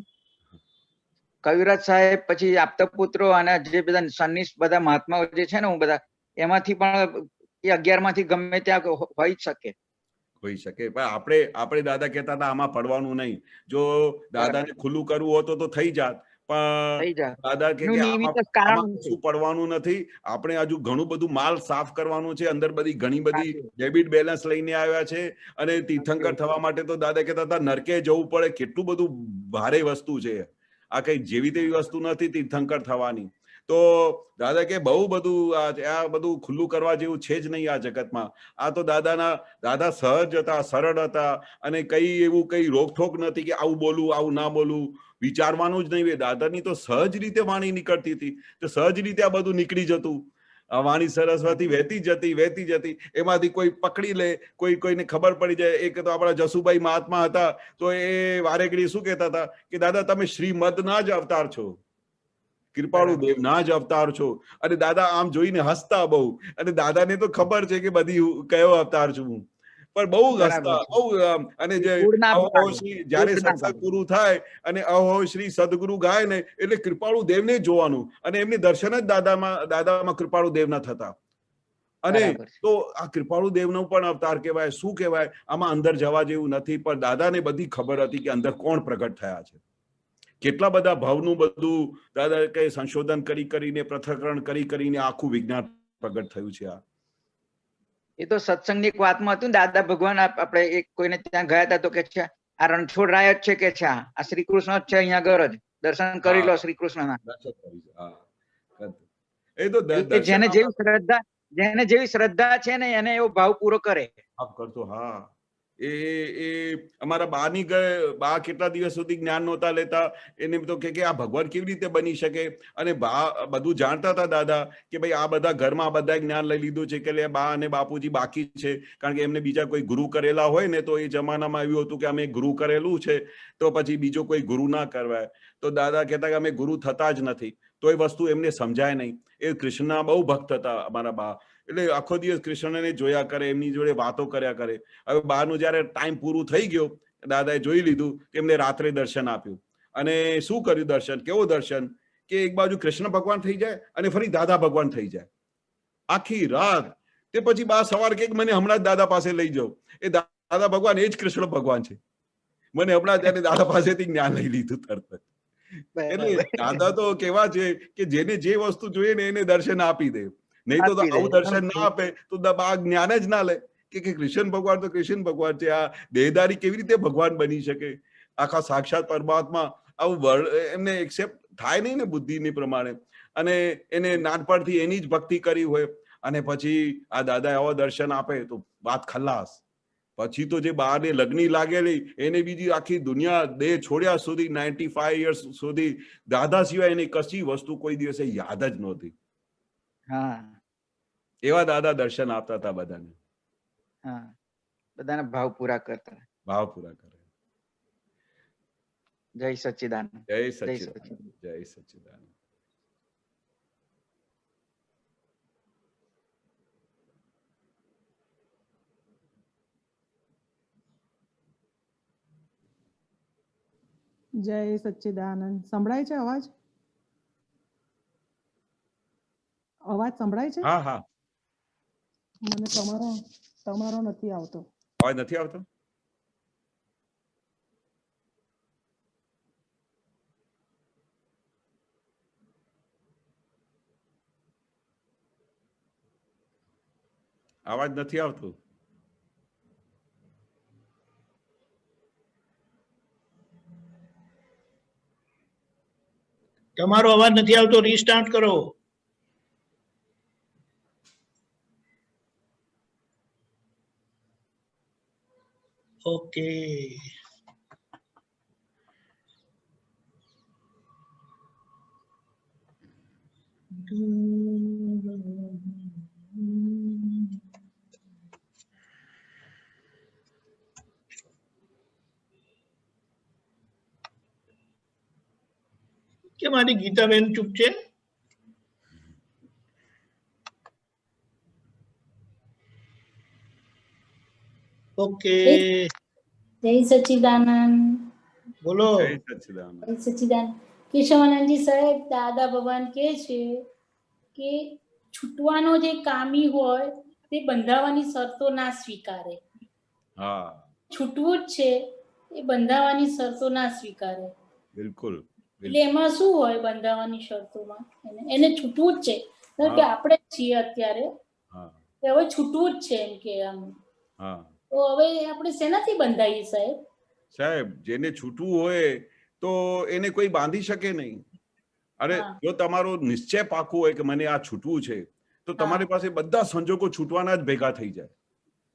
કવિરાજ સાહેબ પછી આપતા પુત્રો અને જે બધા સન્નિષ્ઠ બધા મહાત્માઓ જે છે ને, હું બધા એમાંથી પણ એ 11 માંથી ગમે ત્યાં હોઈ શકે. પણ આપણે દાદા કહેતા હતા આમાં પડવાનું નહીં. જો દાદાને ખુલ્લું કરવું હોતું તો થઈ જાત, પણ દાદા કે આમાં શું પડવાનું નથી. આપણે હજુ ઘણું બધું માલ સાફ કરવાનું છે. અંદર બધી ઘણી બધી ડેબિટ બેલેન્સ લઈને આવ્યા છે. અને તીર્થંકર થવા માટે તો દાદા કહેતા હતા નરકે જવું પડે. કેટલું બધું ભારે વસ્તુ છે. આ કઈ જેવી તેવી વસ્તુ નથી તીર્થંકર થવાની. તો દાદા કે બહુ બધું આ બધું ખુલ્લું કરવા જેવું છે જ નહીં આ જગતમાં. આ તો દાદા સહજ હતા, સરળ હતા, અને કઈ એવું કઈ રોકઠોક નથી કે આવું બોલું, આવું ના બોલું, વિચારવાનું જ નહીં. દાદાની તો સહજ રીતે વાણી નીકળતી હતી, તો સહજ રીતે આ બધું નીકળી જતું. આ વાણી સરસ્વતી વહેતી જતી. એમાંથી કોઈ પકડી લે, કોઈને ખબર પડી જાય. એક તો આપણા જસુભાઈ મહાત્મા હતા, તો એ વારેઘડી શું કહેતા હતા કે દાદા તમે શ્રીમદના જ અવતાર છો, કૃપાળુ દેવના જ અવતાર છો. અને દાદા આમ જોઈને હસતા બહુ. અને દાદાને તો ખબર છે કે બધી કયો અવતાર છું, પણ બહુ હસતા બહુ. અને જયારે સત્સંગ પૂરું થાય અને અહો શ્રી સદગુરુ ગાય ને એટલે કૃપાળુ દેવને જોવાનું, અને એમને દર્શન જ દાદામાં કૃપાળુ દેવના થતા. અને તો આ કૃપાળુ દેવનો પણ અવતાર કહેવાય. શું કહેવાય? આમાં અંદર જવા જેવું નથી. પણ દાદાને બધી ખબર હતી કે અંદર કોણ પ્રગટ થયા છે. કેટલા બધા ભાવનું બધું દાદા કઈ સંશોધન કરીને પૃથ્થકરણ કરીને આખું વિજ્ઞાન પ્રગટ થયું છે. એ તો સત્સંગની એક વાતમાં હતું. દાદા ભગવાન આપણે એક કોઈને ત્યાં ગયા હતા તો કે છે આ રણછોડ રાય જ છે કે છે, આ શ્રી કૃષ્ણ જ છે, અહીંયા આગળ જ દર્શન કરી લો શ્રી કૃષ્ણના. એ તો જેને જેવી શ્રદ્ધા છે ને એને એવો ભાવ પૂરો કરે. કરતો. હા, એ અમારા બા કેટલા દિવસ સુધી જ્ઞાન નહોતા લેતા. એને તો કે આ ભગવાન કેવી રીતે બની શકે. અને બા બધું જાણતા હતા દાદા કે ભાઈ આ બધા ઘરમાં બધા જ્ઞાન લઈ લીધું છે કે બા અને બાપુજી બાકી છે. કારણ કે એમને બીજા કોઈ ગુરુ કરેલા હોય ને, તો એ જમાનામાં એવું હતું કે અમે ગુરુ કરેલું છે તો પછી બીજો કોઈ ગુરુ ના કરવાય. તો દાદા કહેતા કે અમે ગુરુ થતા જ નથી. તો એ વસ્તુ એમને સમજાય નહીં. એ કૃષ્ણના બહુ ભક્ત હતા અમારા બા. એટલે આખો દિવસ કૃષ્ણને જોયા કરે, એમની જોડે વાતો કર્યા કરે. હવે બહારનું જયારે ટાઈમ પૂરું થઈ ગયો, દાદાએ જોઈ લીધું કે એમને રાત્રે દર્શન આપ્યું. અને શું કર્યું દર્શન? કેવો દર્શન કે એક બાજુ કૃષ્ણ ભગવાન થઈ જાય અને ફરી દાદા ભગવાન થઈ જાય આખી રાત. તે પછી બા સવાર કે મને હમણાં જ દાદા પાસે લઈ જાઓ. એ દાદા ભગવાન એ જ કૃષ્ણ ભગવાન છે. મને હમણાં ત્યારે દાદા પાસેથી જ્ઞાન લઈ લીધું તરત. એટલે દાદા તો કેવા છે કે જેને જે વસ્તુ જોઈએ ને એને દર્શન આપી દે. નહીં તો આવું દર્શન ના આપે તો બા જ્ઞાન જ ના લે કે કૃષ્ણ ભગવાન તો કૃષ્ણ ભગવાન છે. આ દેહદારી કેવી રીતે ભગવાન બની શકે? આખા સાક્ષાત પરમાત્મા આવું એમને એક્સેપ્ટ થાય નહીં ને બુદ્ધિની પ્રમાણે. અને એને નાનપણથી એની જ ભક્તિ કરી હોય અને પછી આ દાદા એવા દર્શન આપે તો વાત ખલાસ. પછી તો જે બહારની લગ્ની લાગેલી એને બીજી આખી દુનિયા દેહ છોડ્યા સુધી 95 યર્સ સુધી દાદા સિવાય એની કશી વસ્તુ કોઈ દિવસે યાદ જ નહોતી. હા એવા દાદા દર્શન આપતા હતા બધાને, હા, બધાના ભાવ પૂરા કરતા. ભાવ પૂરા કરે. જય સચ્ચિદાનંદ. જય જય સચ્ચિદાનંદ, સચ્ચિદાનંદ. જય સચ્ચિદાનંદ. જય સચ્ચિદાનંદ. સંભળાય છે અવાજ? અવાજ સંભળાય છે? હા હા, મને તમારો નથી આવતો. અવાજ નથી આવતો? અવાજ નથી આવતો. તમારો અવાજ નથી આવતો, રીસ્ટાર્ટ કરો. ઓકે. કે મારી ગીતાબેન ચૂપ છે? ઓકે, જય સચ્ચિદાનંદ. બોલો. જય સચ્ચિદાનંદ. જય સચ્ચિદાનંદ. કેશવાનંદજી સાહેબ, દાદા ભગવાન કહે છે કે છૂટવાનો જે કામી હોય તે બંધાવાની શરતો ના સ્વીકારે. હા, છૂટવું જ છે એ બંધાવાની શરતો ના સ્વીકારે. બિલકુલ. એટલે એમાં શું હોય બંધાવાની શરતોમાં? એને છૂટવું જ છે. કારણ કે આપણે છીએ અત્યારે હા કે હવે છૂટવું જ છે એમ કે આમ. હા તો હવે આપણે શેનાથી બંધાઈએ સાહેબ? સાહેબ, જેને છૂટવું હોય તો એને કોઈ બાંધી શકે નહીં. અરે હા. જો તમારો નિશ્ચય પાકું હોય કે મને આ છૂટવું છે તો તમારી પાસે બધા સંજોગો છૂટવાના જ ભેગા થઈ જાય.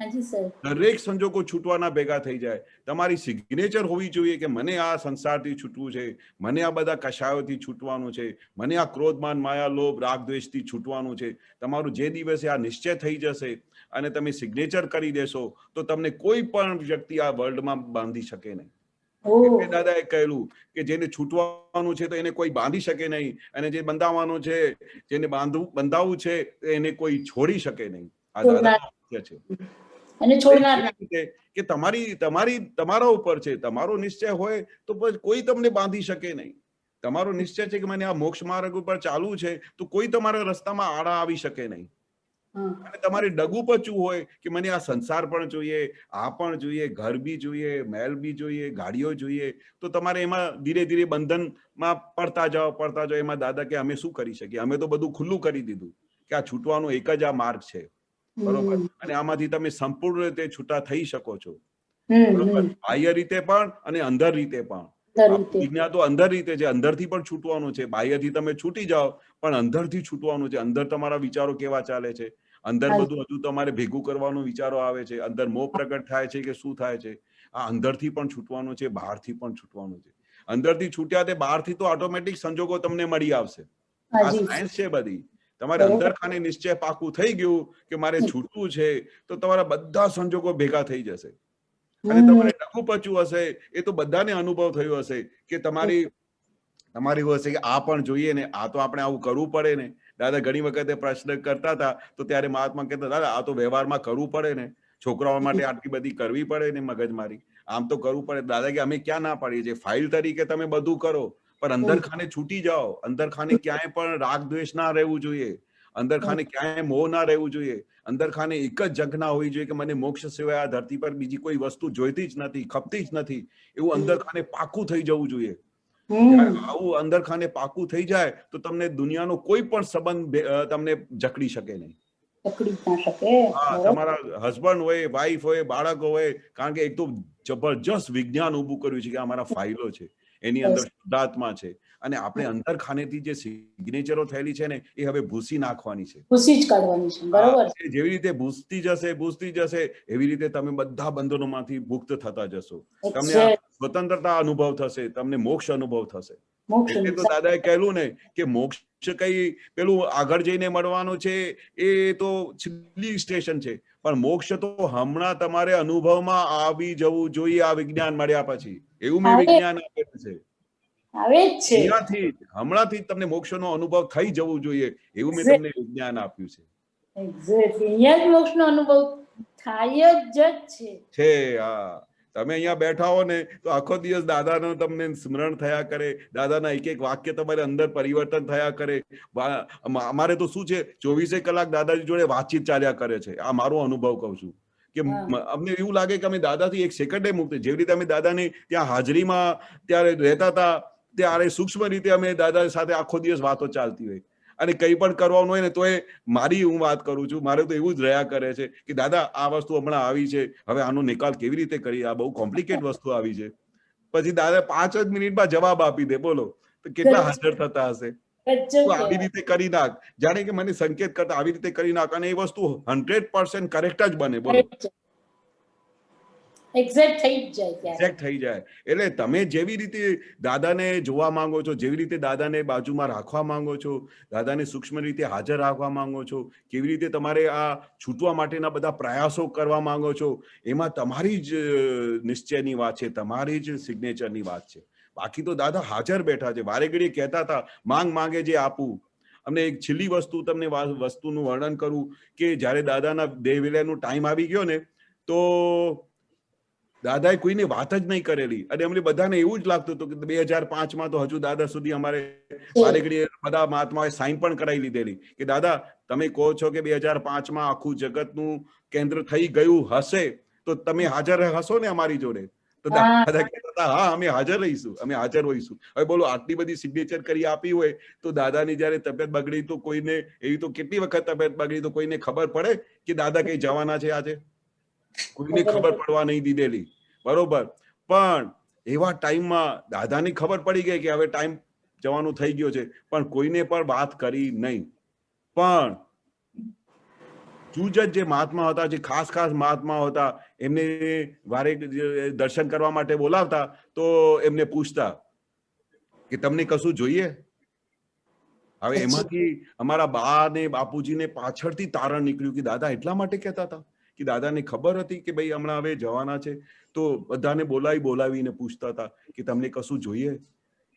હાજી સાહેબ. દરેક સંજોગો છૂટવાના ભેગા થઈ જાય. તમારી સિગ્નેચર હોવી જોઈએ કે મને આ સંસારથી છૂટવું છે, મને આ બધા કશાયોથી છૂટવાનું છે, મને આ ક્રોધમાન માયા લોભ રાગ દ્વેષથી છૂટવાનું છે. તમારું જે દિવસે આ નિશ્ચય થઈ જશે અને તમે સિગ્નેચર કરી દેશો તો તમને કોઈ પણ વ્યક્તિ આ વર્લ્ડમાં બાંધી શકે નહીં. એટલે દાદાએ કહેલું કે જેને છૂટવાનું છે તો એને કોઈ બાંધી શકે નહીં, અને જે બંધાવવાનું છે, જેને બંધાવવું છે એને કોઈ છોડી શકે નહીં. આ દાદાનો વાક્ય છે. અને છોડનાર કે તમારા ઉપર છે. તમારો નિશ્ચય હોય તો કોઈ તમને બાંધી શકે નહીં. તમારો નિશ્ચય છે કે મને આ મોક્ષ માર્ગ ઉપર ચાલવું છે તો કોઈ તમારા રસ્તામાં આડા આવી શકે નહીં. અને તમારે ડગું પચવું હોય કે મને આ સંસાર પણ જોઈએ, આ પણ જોઈએ, ઘર બી જોઈએ, મહેલ બી જોઈએ, ગાડીઓ જોઈએ, તો તમારે એમાં ધીરે ધીરે બંધનમાં પડતા જાઓ. એમાં દાદા કે અમે શું કરી શકીએ? અમે તો બધું ખુલ્લું કરી દીધું કે આ છૂટવાનો એક જ આ માર્ગ છે, બરોબર? અને આમાંથી તમે સંપૂર્ણ રીતે છૂટા થઈ શકો છો, બરોબર? બાહ્ય રીતે પણ અને અંદર રીતે પણ. વિજ્ઞાન તો અંદર રીતે છે, અંદરથી પણ છૂટવાનું છે. બાહ્યથી તમે છૂટી જાઓ પણ અંદરથી છૂટવાનું છે. અંદર તમારા વિચારો કેવા ચાલે છે, અંદર બધું હજુ તમારે ભેગું કરવાનું વિચારો આવે છે, અંદર મોહ પ્રગટ થાય છે કે શું થાય છે, આ અંદરથી પણ છૂટવાનું છે, બહારથી પણ છૂટવાનું છે. અંદરથી છૂટ્યા તે બહારથી તો ઓટોમેટિક સંજોગો તમને મળી આવશે. આ સાયન્સ છે બધી. તમારે અંદર ખાને નિશ્ચય પાકું થઈ ગયું કે મારે છૂટવું છે તો તમારા બધા સંજોગો ભેગા થઈ જશે. અને તમારે ડખું પચવું હશે એ તો બધાને અનુભવ થયો હશે કે તમારી હશે કે આ પણ જોઈએ ને, આ તો આપણે આવું કરવું પડે ને. દાદા ઘણી વખતે પ્રશ્ન કરતા હતા તો ત્યારે મહાત્મા કહેતા, દાદા આ તો વ્યવહારમાં કરવું પડે ને, છોકરાઓ માટે આટલી બધી કરવી પડે ને મગજમારી, આમ તો કરવું પડે. દાદા કે અમે ક્યાં ના પાડીએ છીએ? ફાઇલ તરીકે તમે બધું કરો પણ અંદર ખાને છૂટી જાઓ. અંદર ખાને ક્યાંય પણ રાગ દ્વેષ ના રહેવું જોઈએ, અંદર ખાને ક્યાંય મોહ ના રહેવું જોઈએ, અંદર ખાને એક જ ઝંખના હોવી જોઈએ કે મને મોક્ષ સિવાય આ ધરતી પર બીજી કોઈ વસ્તુ જોઈતી જ નથી, ખપતી જ નથી, એવું અંદર ખાને પાકું થઈ જવું જોઈએ. આવું અંદર ખાને પાકું થઈ જાય તો તમને દુનિયાનો કોઈ પણ સંબંધ તમને જકડી શકે નહીં. તમારા હસબન્ડ હોય, વાઈફ હોય, બાળકો હોય, કારણ કે એક તો જબરજસ્ત વિજ્ઞાન ઉભું કર્યું છે કે અમારા ફાઇલો છે. એની અંદર શુદ્ધાત્મા છે, અને આપણે અંદર ખાનેથી જે સિગ્નેચરો થયેલી છે ને એ હવે ભૂસી નાખવાની છે, ભૂસી જ કાઢવાની છે. બરોબર. જેવી રીતે ભૂસતી જશે એવી રીતે તમે બધા બંધનોમાંથી મુક્ત થતા જશો, તમને સ્વતંત્રતા અનુભવ થશે, તમને મોક્ષ અનુભવ થશે. એટલે તો દાદાએ કહેલું ને કે મોક્ષ કઈ પેલું આગળ જઈને મળવાનું છે, એ તો છેલ્લી સ્ટેશન છે, પણ મોક્ષ તો હમણાં તમારે અનુભવમાં આવી જવું જોઈએ આ વિજ્ઞાન મળ્યા પછી. એવું મેં વિજ્ઞાન આપેલું છે, હમણાંથી તમને મોક્ષનો અનુભવ થઈ જવું જોઈએ એવું મેં તમને વિજ્ઞાન આપ્યું છે. એક્ઝેક્ટલી મોક્ષનો અનુભવ થાય જ છે. હા, તમે અહીંયા બેઠા હો ને તો આખો દિવસ દાદાનું તમને સ્મરણ થયા કરે, દાદાના એક એક વાક્ય તમારે અંદર પરિવર્તન થયા કરે. અમારે તો શું છે, 24 કલાક દાદાજી જોડે વાતચીત ચાલ્યા કરે છે. આ મારો અનુભવ કહું છું કે અમને એવું લાગે કે અમે દાદાથી એક સેકન્ડે મુક્ત. જેવી રીતે અમે દાદાની ત્યાં હાજરીમાં ત્યારે રહેતા હતા ત્યારે સૂક્ષ્મ રીતે અમે દાદા સાથે આખો દિવસ વાતો ચાલતી હોય, અને કંઈ પણ કરવાનું હોય ને તો એ હું વાત કરું છું, મારે તો એવું જ રહ્યા કરે છે કે દાદા આ વસ્તુ હમણાં આવી છે, હવે આનો નિકાલ કેવી રીતે કરીએ, આ બહુ કોમ્પ્લિકેટ વસ્તુ આવી છે. પછી દાદા 5 જ મિનિટમાં જવાબ આપી દે. બોલો તો કેટલા હાજર થતા હશે. આવી રીતે કરી નાખ, જાણે કે મને સંકેત કરતા આવી રીતે કરી નાખ, અને એ વસ્તુ 100% કરેક્ટ જ બને. બોલો એક્ઝેક્ટ થઈ જાય. એટલે તમે જેવી રીતે દાદાને જોવા માંગો છો, જેવી રીતે દાદાને બાજુમાં રાખવા માંગો છો, દાદાને સૂક્ષ્મ રીતે હાજર રાખવા માંગો છો, કેવી રીતે તમારે આ છૂટવા માટેના બધા પ્રયાસો કરવા માંગો છો, એમાં તમારી જ નિશ્ચયની વાત છે, તમારી જ સિગ્નેચરની વાત છે. બાકી તો દાદા હાજર બેઠા છે. વારે ઘડીએ કહેતા હતા માંગે જે આપું. અમને એક છેલ્લી વસ્તુ તમને વસ્તુનું વર્ણન કરું કે જ્યારે દાદાના દેહ વિલયનો ટાઈમ આવી ગયો ને તો દાદાએ કોઈને વાત જ નહીં કરેલી, અને અમને બધાને એવું જ લાગતું હતું કે 2005માં તો હજુ દાદા સુધી અમારે વારે ઘડીએ બધા મહાત્માએ સાઈન પણ કરાવી લીધેલી કે દાદા તમે કહો છો કે 2005માં આખું જગતનું કેન્દ્ર થઈ ગયું હશે તો તમે હાજર હશો ને અમારી જોડે. તો દાદા કહેતા હતા હા અમે હાજર રહીશું, અમે હાજર હોઈશું. હવે બોલો આટલી બધી સિગ્નેચર કરી આપી હોય તો દાદાની જયારે તબિયત બગડી તો કોઈને એવી તો કેટલી વખત તબિયત બગડી તો કોઈને ખબર પડે કે દાદા કઈ જવાના છે આજે? કોઈને ખબર પડવા નહીં દીધેલી. બરોબર. પણ એવા ટાઈમમાં દાદાની ખબર પડી ગઈ કે હવે ટાઈમ જવાનું થઈ ગયો છે, પણ કોઈને પણ વાત કરી નહીં. પણ જૂજ જે મહાત્મા હતા, જે ખાસ મહાત્મા હતા, એમને વારે દર્શન કરવા માટે બોલાવતા તો એમને પૂછતા કે તમને કશું જોઈએ? હવે એમાંથી અમારા બા ને બાપુજીને પાછળથી તારણ નીકળ્યું કે દાદા એટલા માટે કહેતા હતા કે દાદાને ખબર હતી કે ભાઈ હમણાં હવે જવાના છે, તો બધાને બોલાવીને પૂછતા હતા કે તમને કશું જોઈએ?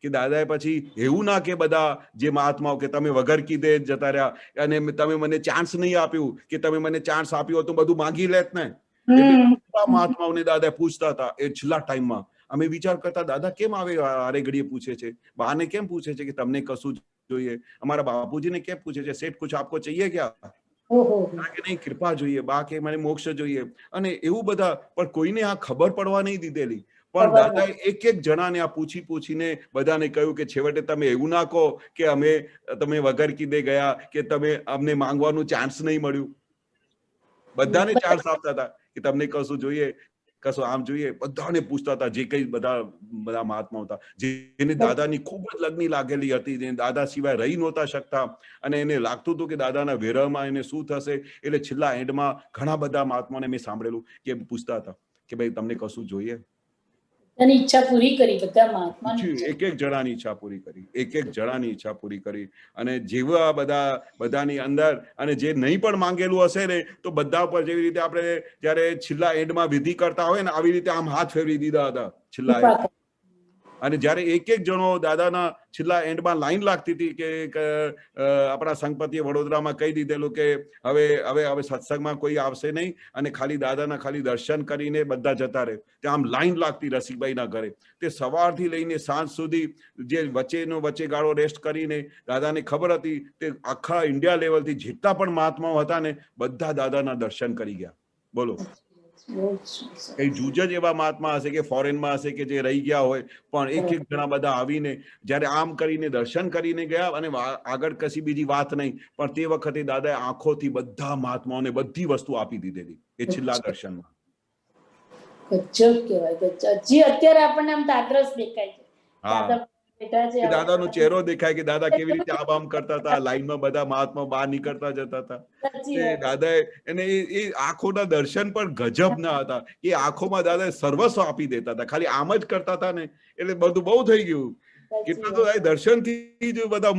કે દાદાએ પછી એવું ના કે બધા જે મહાત્માઓ કે તમે વગર કીધે જતા રહ્યા અને તમે મને ચાન્સ નહીં આપ્યું, કે તમે મને ચાન્સ આપ્યો તો બધું માંગી લેત ને. મહાત્માઓને દાદા પૂછતા હતા એ છેલ્લા ટાઈમમાં. અમે વિચાર કરતા દાદા કેમ આવે આરે ઘડીએ પૂછે છે, બાને કેમ પૂછે છે કે તમને કશું જોઈએ, અમારા બાપુજીને કેમ પૂછે છે શેઠ કુછ આપકો ચાહીએ ક્યાં? કે નહીં કૃપા જોઈએ, બા કે મને મોક્ષ જોઈએ, અને એવું બધા. પણ કોઈને આ ખબર પડવા નહીં દીધેલી. પણ દાદાએ એક જણાને આ પૂછીને બધાને કહ્યું કે છેવટે તમે એવું ના કહો કે તમે વગર કીધે ગયા, કે તમે અમને માંગવાનું ચાન્સ નહીં મળ્યું. બધાને ચાન્સ આપતા હતા કે તમને કશું જોઈએ, કશું આમ જોઈએ, બધાને પૂછતા હતા. જે કઈ બધા મહાત્મા હતા જેને દાદાની ખૂબ જ લગ્ની લાગેલી હતી, દાદા સિવાય રહી નહોતા શકતા, અને એને લાગતું હતું કે દાદાના વિરહમાં એને શું થશે. એટલે છેલ્લા એન્ડમાં ઘણા બધા મહાત્માને મેં સાંભળેલું કે પૂછતા હતા કે ભાઈ તમને કશું જોઈએ? ઈચ્છા પૂરી કરી બધા મહાત્મા, એક જણાની ઈચ્છા પૂરી કરી, એક જણાની ઈચ્છા પૂરી કરી. અને જેવા બધાની અંદર, અને જે નહીં પણ માંગેલું હશે ને તો બધા ઉપર જેવી રીતે આપણે જયારે છેલ્લા એન્ડમાં વિધિ કરતા હોય ને આવી રીતે આમ હાથ ફેરવી દીધા હતા છેલ્લા. અને જયારે એક જણો દાદાના છેલ્લા એન્ડમાં લાઈન લાગતી હતી કે આપણા સંઘપતિએ વડોદરામાં કહી દીધેલું કે હવે સત્સંગમાં કોઈ આવશે નહીં, અને ખાલી દાદાના ખાલી દર્શન કરીને બધા જતા રહે. ત્યાં આમ લાઈન લાગતી રસિકભાઈના ઘરે. તે સવારથી લઈને સાંજ સુધી જે વચ્ચે ગાળો રેસ્ટ કરીને દાદાને ખબર હતી તે આખા ઇન્ડિયા લેવલથી જેટલા પણ મહાત્માઓ હતા ને બધા દાદાના દર્શન કરી ગયા. બોલો કઈ જૂજ જ એવા મહાત્મા હશે કે ફોરેનમાં હશે કે જે રહી ગયા હોય, પણ એક જણા બધા આવીને જયારે આમ કરીને દર્શન કરીને ગયા, અને આગળ કશી બીજી વાત નહીં, પણ તે વખતે દાદાએ આંખોથી બધા મહાત્માઓને બધી વસ્તુ આપી દીધેલી એ છેલ્લા દર્શનમાં. ગજબ કહેવાય, ગજબ. જે અત્યારે આપણને આમ તાદ્રસ દેખાય છે હા દાદા બેઠા છે. કે દાદાનો ચહેરો દેખાય કે દાદા કેવી રીતે આમ કરતા હતા, લાઈનમાં બધા મહાત્મા બહાર નીકળતા જતા હતા. સાચી તે વાત. દાદાએ એને એ આંખોના દર્શન પણ ગજબ ના હતા. એ આંખોમાં દાદાએ સર્વસ્વ આપી દેતા હતા. ખાલી આમ જ કરતા હતા ને એટલે બધું બહુ થઈ ગયું. સાચી કેટલા તો વાત. દર્શનથી જ બધા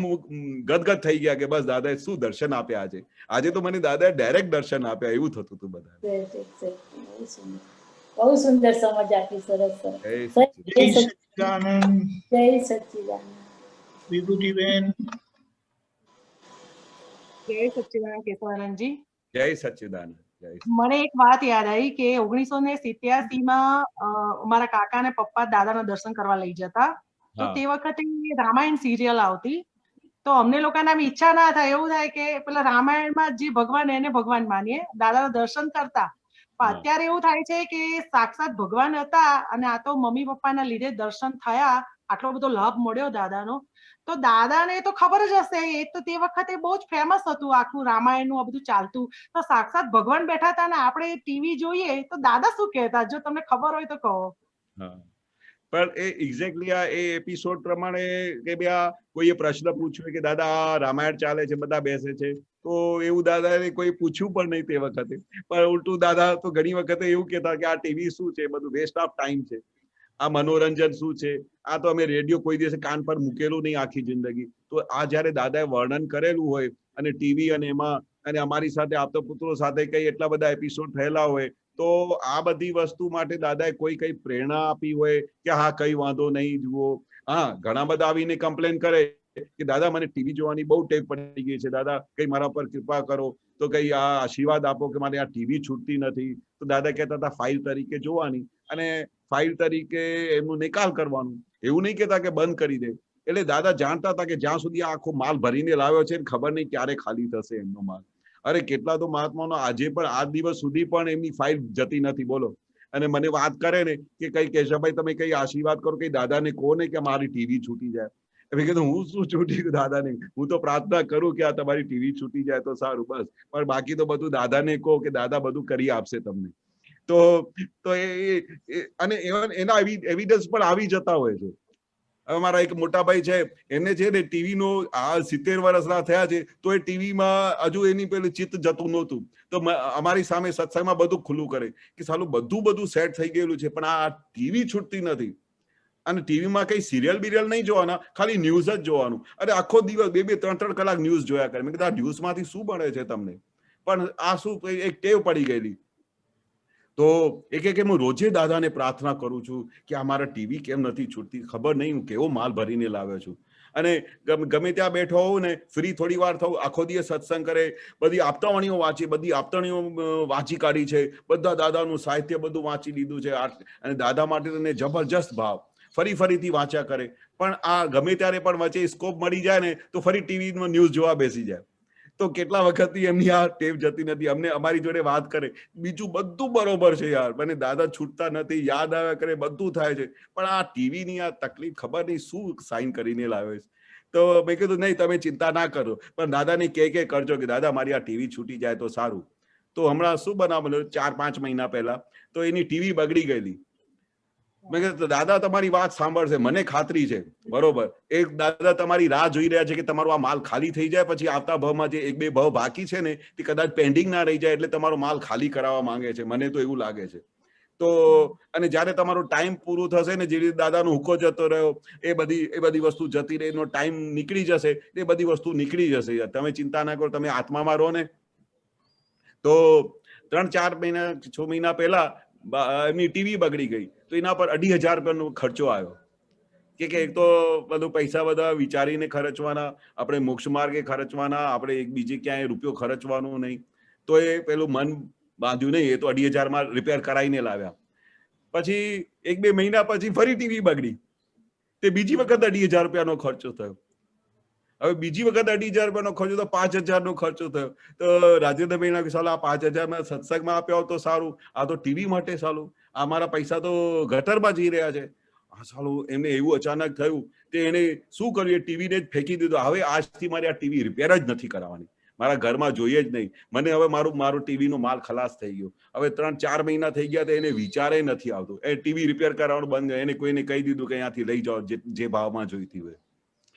ગદગદ થઈ ગયા કે બસ દાદાએ શું દર્શન આપ્યા આજે. આજે તો મને દાદાએ ડાયરેક્ટ દર્શન આપ્યા એવું થતું હતું બધા. બહુ સુંદર. બહુ સુંદર સમજ આપી. સરસ સરસ. જય જય સચ્ચિદાનંદ. જય સચ્ચિદાનંદ. વિભૂતિબેન. જય સચ્ચિદાનંદ કેશવાનંદજી. જય સચ્ચિદાનંદ. જય મને એક વાત યાદ આવી કે 1987 માં મારા કાકા ને પપ્પા દાદાના દર્શન કરવા લઈ જતા. તો તે વખતે રામાયણ સિરિયલ આવતી. તો અમને લોકોને આમ ઈચ્છા ના થાય, એવું થાય કે પેલા રામાયણમાં જે ભગવાન એને ભગવાન માનીએ, દાદાના દર્શન કરતા. પણ અત્યારે એવું થાય છે કે સાક્ષાત ભગવાન હતા અને આ તો મમ્મી પપ્પાના લીધે દર્શન થયા, આટલો બધો લાભ મળ્યો દાદાનો. તો દાદાને તો ખબર જ હશે, એ તો તે વખતે બહુ જ ફેમસ હતું, આખું રામાયણનું આ બધું ચાલતું. તો સાક્ષાત ભગવાન બેઠા હતા ને આપણે ટીવી જોઈએ તો દાદા શું કહેતા, જો તમને ખબર હોય તો કહો. પણ એ એક્ઝેક્ટલી આ એ એપિસોડ પ્રમાણે કે ભાઈ આ કોઈએ પ્રશ્ન પૂછ્યો કે દાદા આ રામાયણ ચાલે છે, બધા બેસે છે, તો એવું દાદાને કોઈ પૂછ્યું પણ નહીં તે વખતે. પણ ઉલટું દાદા તો ઘણી વખતે એવું કહેતા કે આ ટીવી શું છે, બધું વેસ્ટ ઓફ ટાઈમ છે, આ મનોરંજન શું છે, આ તો અમે રેડિયો કોઈ દિવસે કાન પર મૂકેલું નહીં આખી જિંદગી. તો આ જયારે દાદાએ વર્ણન કરેલું હોય અને ટીવી અને એમાં અને અમારી સાથે આપતો પુત્રો સાથે કઈ એટલા બધા એપિસોડ થયેલા હોય, તો આ બધી વસ્તુ માટે દાદાએ કઈ પ્રેરણા આપી હોય કે હા કઈ વાંધો નહીં જુઓ. હા, ઘણા બધા આવીને કમ્પ્લેન કરે કે દાદા મને ટીવી જોવાની બહુ ટેવ પડી ગઈ છે, દાદા કઈ મારા પર કૃપા કરો, તો કઈ આ આશીર્વાદ આપો કે મારે આ ટીવી છૂટતી નથી. તો દાદા કહેતા હતા ફાઇલ તરીકે જોવાની અને ફાઇલ તરીકે એમનો નિકાલ કરવાનું, એવું નહીં કહેતા કે બંધ કરી દે. એટલે દાદા જાણતા હતા કે જ્યાં સુધી આખો માલ ભરીને લાવ્યો છે ખબર નહીં ક્યારે ખાલી થશે એમનો માલ. અરે કેટલા તો મહાત્માનો આજે પણ આ દિવસ સુધી પણ એમની ફાઇલ જતી નથી, બોલો. અને મને વાત કરે ને કે કઈ કેશવભાઈ તમે કઈ આશીર્વાદ કરો, કઈ દાદાને કહો ને કે મારી ટીવી છૂટી જાય. મેં કીધું હું શું છૂટી દાદાને, હું તો પ્રાર્થના કરું કે આ તમારી ટીવી છૂટી જાય તો સારું, બસ. પણ બાકી તો બધું દાદાને કહો કે દાદા બધું કરી આપશે તમને. તો અને એના એવિડન્સ પણ આવી જતા હોય છે. હવે મારા એક મોટા ભાઈ છે, એમને છે ને ટીવીનો આ 70 વર્ષના થયા છે, તો એ ટીવીમાં હજુ એની પેલું ચિત્ત જતું નહોતું. તો અમારી સામે સત્સંગમાં બધું ખુલ્લું કરે કે સાલું બધું સેટ થઈ ગયેલું છે, પણ આ ટીવી છૂટતી નથી. અને ટીવીમાં કઈ સિરિયલ બિરિયલ નહીં જોવાના, ખાલી ન્યૂઝ જ જોવાનું. અરે આખો દિવસ 2-3 કલાક ન્યૂઝ જોયા કરે. મેં કીધું આ ન્યૂઝમાંથી શું મળે છે તમને? પણ આ શું એક ટેવ પડી ગયેલી. તો એક હું રોજે દાદાને પ્રાર્થના કરું છું કે આ મારા ટીવી કેમ નથી છૂટતી, ખબર નહીં હું કેવો માલ ભરીને લાવ્યો છું. અને ગમે ત્યાં બેઠો હોઉં ને ફ્રી થોડી વાર થવું, આખો દિવસ સત્સંગ કરે, બધી આપતાવાણીઓ વાંચી, બધી આપતાણીઓ વાંચી કાઢી છે, બધા દાદાનું સાહિત્ય બધું વાંચી લીધું છે. અને દાદા માટે તેને જબરજસ્ત ભાવ, ફરીથી વાંચ્યા કરે. પણ આ ગમે ત્યારે પણ વચ્ચે સ્કોપ મળી જાય ને તો ફરી ટીવીમાં ન્યૂઝ જોવા બેસી જાય. તો કેટલા વખતથી એમની આ ટેવ જતી નથી. અમને અમારી જોડે વાત કરે, બીજું બધું બરોબર છે યાર, મને દાદા છૂટતા નથી, યાદ આવ્યા કરે, બધું થાય છે, પણ આ ટીવીની આ તકલીફ ખબર નહીં શું સાઇન કરીને લાવે છે. તો મેં કીધું નહીં તમે ચિંતા ના કરો, પણ દાદાને કે કરજો કે દાદા મારી આ ટીવી છૂટી જાય તો સારું. તો હમણાં શું બનાવેલું 4-5 મહિના પહેલા તો એની ટીવી બગડી ગયેલી. મેં કીધું દાદા તમારી વાત સાંભળશે, મને ખાતરી છે, બરોબર. એક દાદા તમારી રાહ જોઈ રહ્યા છે કે તમારો આ માલ ખાલી થઈ જાય, પછી આવતા ભાવમાં જે 1-2 ભાવ બાકી છે ને તે કદાચ પેન્ડિંગ ના રહી જાય, એટલે તમારો માલ ખાલી કરાવવા માંગે છે, મને તો એવું લાગે છે. તો અને જયારે તમારો ટાઈમ પૂરું થશે ને, જે રીતે દાદાનો હુક્કો જતો રહ્યો, એ બધી વસ્તુ જતી રહી, એનો ટાઈમ નીકળી જશે, એ બધી વસ્તુ નીકળી જશે. તમે ચિંતા ના કરો, તમે આત્મામાં રહો ને. તો 3-4 મહિના 6 મહિના પહેલા એમની ટીવી બગડી ગઈ, તો એના પર 2,500 રૂપિયાનો ખર્ચો આવ્યો. કે એક તો બધું પૈસા બધા વિચારીને ખર્ચવાના, આપણે મોક્ષ માર્ગે ખર્ચવાના, આપણે એક બીજે ક્યાંય રૂપિયો ખર્ચવાનો નહીં. તો એ પેલું મન બાંધ્યું નહીં, એ તો 2,500 રિપેર કરાવીને લાવ્યા. પછી 1-2 મહિના પછી ફરી ટીવી બગડી, તે બીજી વખત 2,500 રૂપિયાનો ખર્ચો થયો. હવે બીજી વખત 2,500 રૂપિયાનો ખર્ચો તો 5,000 ખર્ચો થયો. તો રાજેન્દ્રભાઈ સાલ આ 5,000 સત્સંગમાં આપ્યા હોત તો સારું, આ તો ટીવી માટે સારું, આ મારા પૈસા તો ગટરમાં જઈ રહ્યા છે. આ સાલું એમને એવું અચાનક થયું તે એને શું કર્યું, ટીવીને જ ફેંકી દીધું. હવે આજથી મારે આ ટીવી રિપેર જ નથી કરાવવાની, મારા ઘરમાં જોઈએ જ નહીં. મને હવે મારું ટીવી નો માલ ખલાસ થઈ ગયો. હવે 3-4 મહિના થઈ ગયા તો એને વિચારે નથી આવતું. એ ટીવી રિપેર કરાવવાનું બંધ, એને કોઈને કહી દીધું કે અહીંયાથી લઈ જાઓ જે ભાવમાં જોઈતી હોય.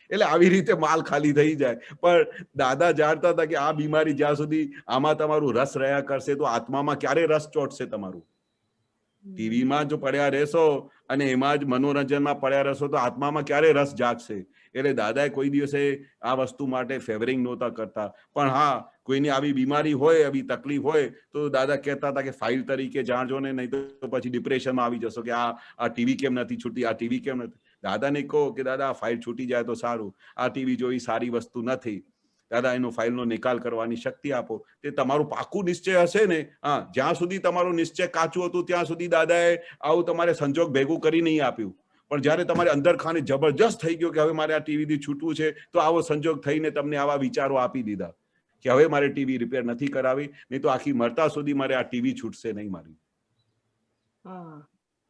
એટલે આવી રીતે માલ ખાલી થઈ જાય. પણ દાદા જાણતા હતા કે આ બીમારી જ્યાં સુધી આમાં તમારું રસ રહ્યા કરશે તો આત્મામાં ક્યારે રસ ચોટશે તમારું? ટીવીમાં જો પડ્યા રહેશો અને એમાં જ મનોરંજનમાં પડ્યા રહેશો તો આત્મામાં ક્યારે રસ જાગશે? એટલે દાદાએ કોઈ દિવસે આ વસ્તુ માટે ફેવરિંગ નહોતા કરતા. પણ હા, કોઈની આવી બીમારી હોય, આવી તકલીફ હોય તો દાદા કહેતા હતા કે ફાઇલ તરીકે જાણજો ને, નહીં તો પછી ડિપ્રેશનમાં આવી જશો કે આ ટીવી કેમ નથી છૂટી, આ ટીવી કેમ નથી. દાદાને કહો કે દાદા આ ફાઇલ છૂટી જાય તો સારું, આ ટીવી જોઈ સારી વસ્તુ નથી. દાદા એનો ફાઇલનો નિકાલ કરવાની શક્તિ આપો. તે તમારું પાકું નિશ્ચય હશે ને, હા, જ્યાં સુધી તમારું નિશ્ચય કાચું હતું ત્યાં સુધી દાદાએ આવું તમારે સંજોગ ભેગું કરી નહીં આપ્યું. પણ જયારે તમારે અંદર ખાને જબરજસ્ત થઈ ગયો કે હવે મારે આ ટીવીથી છૂટવું છે તો આવો સંજોગ થઈને તમને આવા વિચારો આપી દીધા કે હવે મારે ટીવી રિપેર નથી કરાવી, નહીં તો આખી મરતા સુધી મારે આ ટીવી છૂટશે નહીં મારી.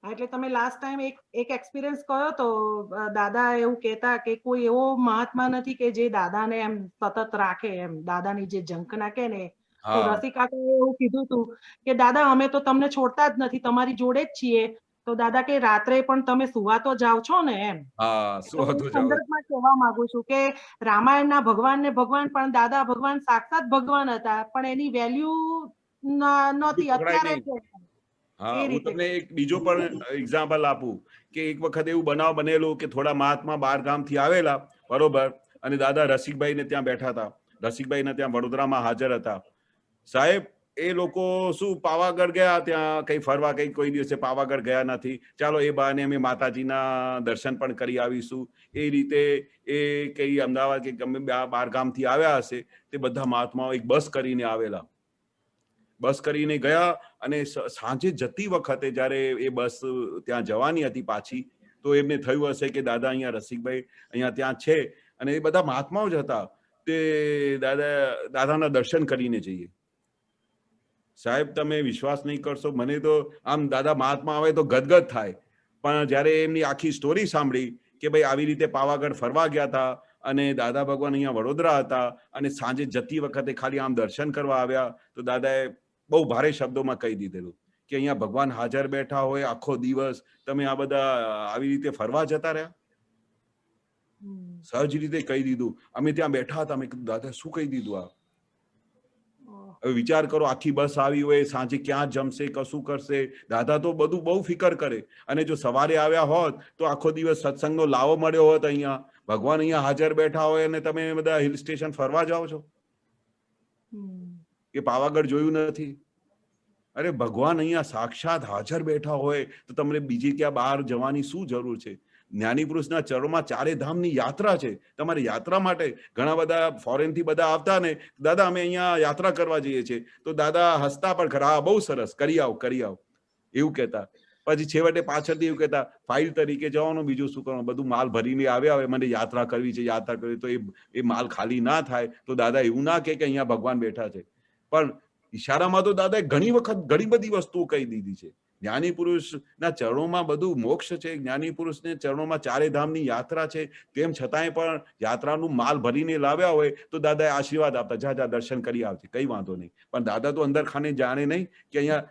એટલે તમે લાસ્ટ ટાઈમ એક એક્સપિરિયન્સ કહ્યો તો દાદા એવું કહેતા કે કોઈ એવો મહાત્મા નથી કે જે દાદાને એમ સતત રાખે, એમ દાદાની જે ઝંખના કે ને. તો રસિકાએ એવું કીધું હતું કે દાદા અમે તો તમને છોડતા જ નથી, તમારી જોડે જ છીએ. તો દાદા કે રાત્રે પણ તમે સુવા તો જાવ છો ને એમ. સંદર્ભમાં કહેવા માંગુ છું કે રામાયણના ભગવાન ને ભગવાન, પણ દાદા ભગવાન સાક્ષાત ભગવાન હતા, પણ એની વેલ્યુ નહોતી. અત્યારે હા, હું તમને એક બીજો પણ એક્ઝામ્પલ આપું કે એક વખત એવું બનાવ બનેલું કે થોડા મહાત્મા 12 ગામથી આવેલા, બરોબર, અને દાદા રસિકભાઈ ને ત્યાં બેઠા હતા. રસિકભાઈ ને ત્યાં વડોદરામાં હાજર હતા. સાહેબ એ લોકો શું પાવાગઢ ગયા, ત્યાં કઈ ફરવા, કઈ કોઈ દિવસે પાવાગઢ ગયા નથી, ચાલો એ બહાને અમે માતાજીના દર્શન પણ કરી આવીશું. એ રીતે એ કઈ અમદાવાદ કે ગમે 12 ગામથી આવ્યા હશે તે બધા મહાત્માઓ એક બસ કરીને આવેલા. બસ કરીને ગયા અને સાંજે જતી વખતે જયારે એ બસ ત્યાં જવાની હતી પાછી, તો એમને થયું હશે કે દાદા અહીંયા રસિકભાઈ અહીંયા ત્યાં છે અને એ બધા મહાત્માઓ જ હતા, તે દાદાના દર્શન કરીને જઈએ. સાહેબ તમે વિશ્વાસ નહીં કરશો, મને તો આમ દાદા મહાત્મા આવે તો ગદગદ થાય. પણ જયારે એમની આખી સ્ટોરી સાંભળી કે ભાઈ આવી રીતે પાવાગઢ ફરવા ગયા હતા અને દાદા ભગવાન અહીંયા વડોદરા હતા અને સાંજે જતી વખતે ખાલી આમ દર્શન કરવા આવ્યા, તો દાદાએ બહુ ભારે શબ્દોમાં કહી દીધેલું કે અહીંયા ભગવાન હાજર બેઠા હોય આખો દિવસ, તમે આ બધા આવી રીતે ફરવા જતા રહ્યા. સહજ રીતે કહી દીધું. અમે ત્યાં બેઠા હતા, મેં કીધું દાદા શું કહી દીધું આ? હવે વિચાર કરો, આખી બસ આવી હોય, સાંજે ક્યાં જમશે, કશું કરશે. દાદા તો બધું બહુ ફિકર કરે. અને જો સવારે આવ્યા હોત તો આખો દિવસ સત્સંગનો લાવો મળ્યો હોત, અહીંયા ભગવાન અહીંયા હાજર બેઠા હોય અને તમે બધા હિલ સ્ટેશન ફરવા જાઓ છો કે પાવાગઢ જોયું નથી. અરે ભગવાન અહીંયા સાક્ષાત હાજર બેઠા હોય તો તમને બીજી ક્યાં બહાર જવાની શું જરૂર છે? જ્ઞાની પુરુષના ચરણોમાં 4 ધામની યાત્રા છે. તમારે યાત્રા માટે ઘણા બધા ફોરેન થી બધા આવતા ને, દાદા અમે અહીંયા યાત્રા કરવા જઈએ છીએ, તો દાદા હસતા પણ ખરા, બહુ સરસ, કરી આવો એવું કહેતા. પછી છેવટે પાછળથી એવું કહેતા ફાઇલ તરીકે જવાનું, બીજું શું કરવાનું, બધું માલ ભરીને આવ્યા હોય, મને યાત્રા કરવી છે, યાત્રા કરવી. તો એ માલ ખાલી ના થાય તો દાદા એવું ના કે અહીંયા ભગવાન બેઠા છે. પણ ઈશારામાં તો દાદાએ ઘણી વખત ઘણી બધી વસ્તુઓ કહી દીધી છે. જ્ઞાની પુરુષના ચરણોમાં બધું મોક્ષ છે, જ્ઞાની પુરુષને ચરણોમાં 4 ધામની યાત્રા છે. તેમ છતાંય પણ યાત્રાનું માલ ભરીને લાવ્યા હોય તો દાદાએ આશીર્વાદ આપતા, જા દર્શન કરી આવજે, કઈ વાંધો નહીં. પણ દાદા તો અંદર ખાને જાણે નહીં કે અહીંયા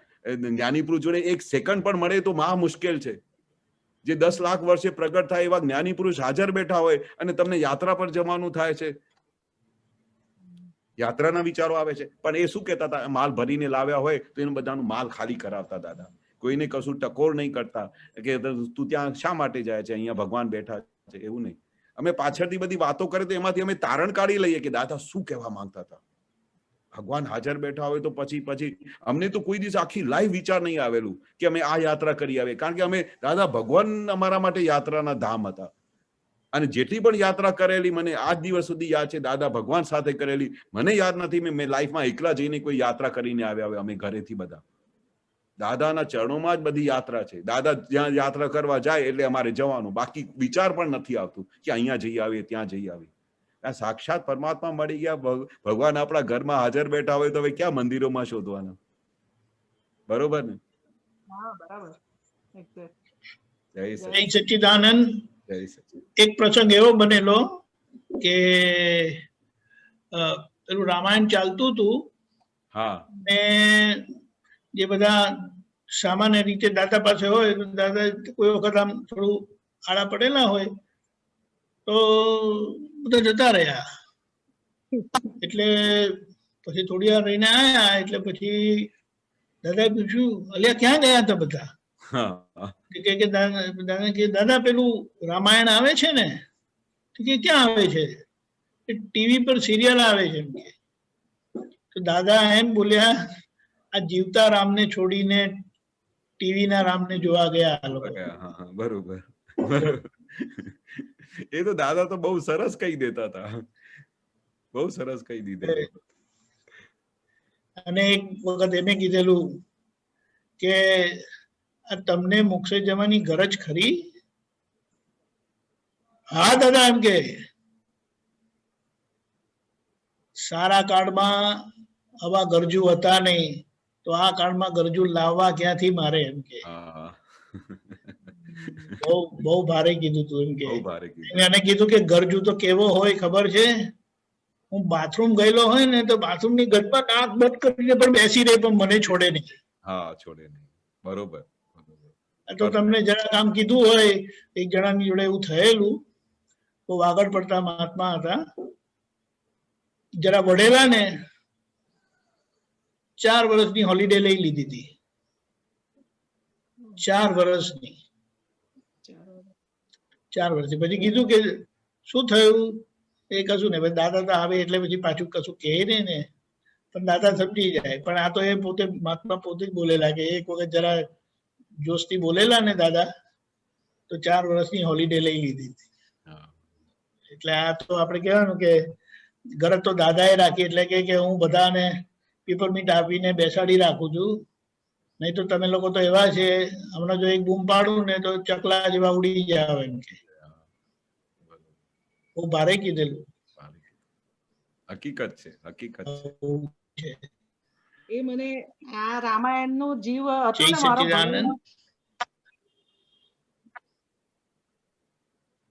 જ્ઞાની પુરુષ જોડે 1 સેકન્ડ પણ મળે તો મહા મુશ્કેલ છે. જે 10 લાખ વર્ષે પ્રગટ થાય એવા જ્ઞાની પુરુષ હાજર બેઠા હોય અને તમને યાત્રા પર જવાનું થાય છે, યાત્રાના વિચારો આવે છે. પણ એ શું કહેતા હતા, માલ ભરીને લાવ્યા હોય તો એનું બધાનું માલ ખાલી કરાવતા દાદા. કોઈને કશું ટકોર નહીં કરતા કે તું ત્યાં શા માટે જાય છે, અહીંયા ભગવાન બેઠા છે, એવું નહીં. અમે પાછળથી બધી વાતો કરે તો એમાંથી અમે તારણ કાઢી લઈએ કે દાદા શું કહેવા માંગતા હતા. ભગવાન હાજર બેઠા હોય તો પછી અમને તો કોઈ દિવસ આખી લાઈફ વિચાર નહીં આવેલું કે અમે આ યાત્રા કરી આવે, કારણ કે અમે દાદા ભગવાન અમારા માટે યાત્રાના ધામ હતા. અને જેટલી પણ યાત્રા કરેલી મને આજ દિવસ સુધી યાદ છે, દાદા ભગવાન સાથે કરેલી મને યાદ નથી મેં લાઈફમાં એકલા જઈને કોઈ યાત્રા કરીને આવ્યા હોય. અમે ઘરેથી બધા દાદાના ચરણોમાં જ બધી યાત્રા છે. દાદા જ્યાં યાત્રા કરવા જાય એટલે અમારે જવાનું, બાકી વિચાર પણ નથી આવતું કે અહીંયા જઈ આવીએ, ત્યાં જઈ આવીએ. સાક્ષાત પરમાત્મા મળી ગયા, ભગવાન આપણા ઘરમાં હાજર બેઠા હોય તો હવે ક્યાં મંદિરોમાં શોધવાના? બરોબર ને? જય સચ્ચિદાનંદ. એક પ્રસંગ એવો બનેલો કે પેલું રામાયણ ચાલતું હતું હા ને જે બધા સામાન્ય રીતે દાદા પાસે હોય તો દાદા કોઈ વખત આમ થોડું આડા પડેલા હોય તો બધા જતા રહ્યા. એટલે પછી થોડી વાર રહીને આયા એટલે પછી દાદાએ પૂછ્યું, અલ્યા ક્યાં ગયા હતા બધા? હા કે દાદા કે દાદા પેલું રામાયણ આવે છે ને? તો કે ક્યાં આવે છે? ટીવી પર સિરિયલ આવે છે એમ કે. તો દાદા એમ બોલ્યા, આ જીવતા રામને છોડીને ટીવી ના રામને જોવા ગયા આ લોકો. હા બરોબર બરોબર. એ તો દાદા તો બહુ સરસ કહી દેતા હતા, બહુ સરસ કહી દીધેલું. અને એક વખત એને કીધેલું કે આ તમને મોક્ષે જવાની ગરજ ખરી? હા દાદા એમ કે સારા કાળમાં આવા ગરજુ હતા નહીં તો આ કાળમાં ગરજુ લાવવા ક્યાંથી મારે એમ કે. બહુ બહુ ભારે કીધું તું એમ કે. બહુ ભારે કીધું. એને કીધું કે ગરજુ તો કેવો હોય ખબર છે? હું બાથરૂમ ગયેલો હોય ને તો બાથરૂમ ની ગટમાં નાક બંધ કરીને પણ બેસી રહે પણ મને છોડે નહીં. હા છોડે નહીં. બરોબર. તો તમને જરા કામ કીધું હોય, એક જણાની જોડે એવું થયેલું, તો વાગડ પડતા મહાત્મા હતા, જરા વડેલા ને 4 વર્ષની હોલિડે લઈ લીધી હતી. 4 વર્ષની. 4 વર્ષથી પછી કીધું કે શું થયું? એ કશું ને દાદા તો આવે એટલે પછી પાછું કશું કહે નહીં ને, પણ દાદા સમજી જાય. પણ આ તો એ પોતે મહાત્મા પોતે જ બોલેલા કે એક વખત જરા જોશથી બોલેલા ને દાદા તો 4 વર્ષની હોલિડે લઈ લીધી હતી. એટલે આ તો આપણે કહેવાનું કે ગરજ તો દાદાએ રાખી, એટલે કે હું બધાને પેપરમીટ આપીને બેસાડી રાખું છું, નહીં તો તમે લોકો તો એવા છે, હમણાં જો એક બૂમ પાડું ને તો ચકલા જેવા ઉડી જાવ એમ કે. બહુ ભારે કીધેલું. હકીકત છે, હકીકત છે. એ મને આ રામાયણ નો જીવ હતો જય ને મારો સચ્ચિદાનંદ.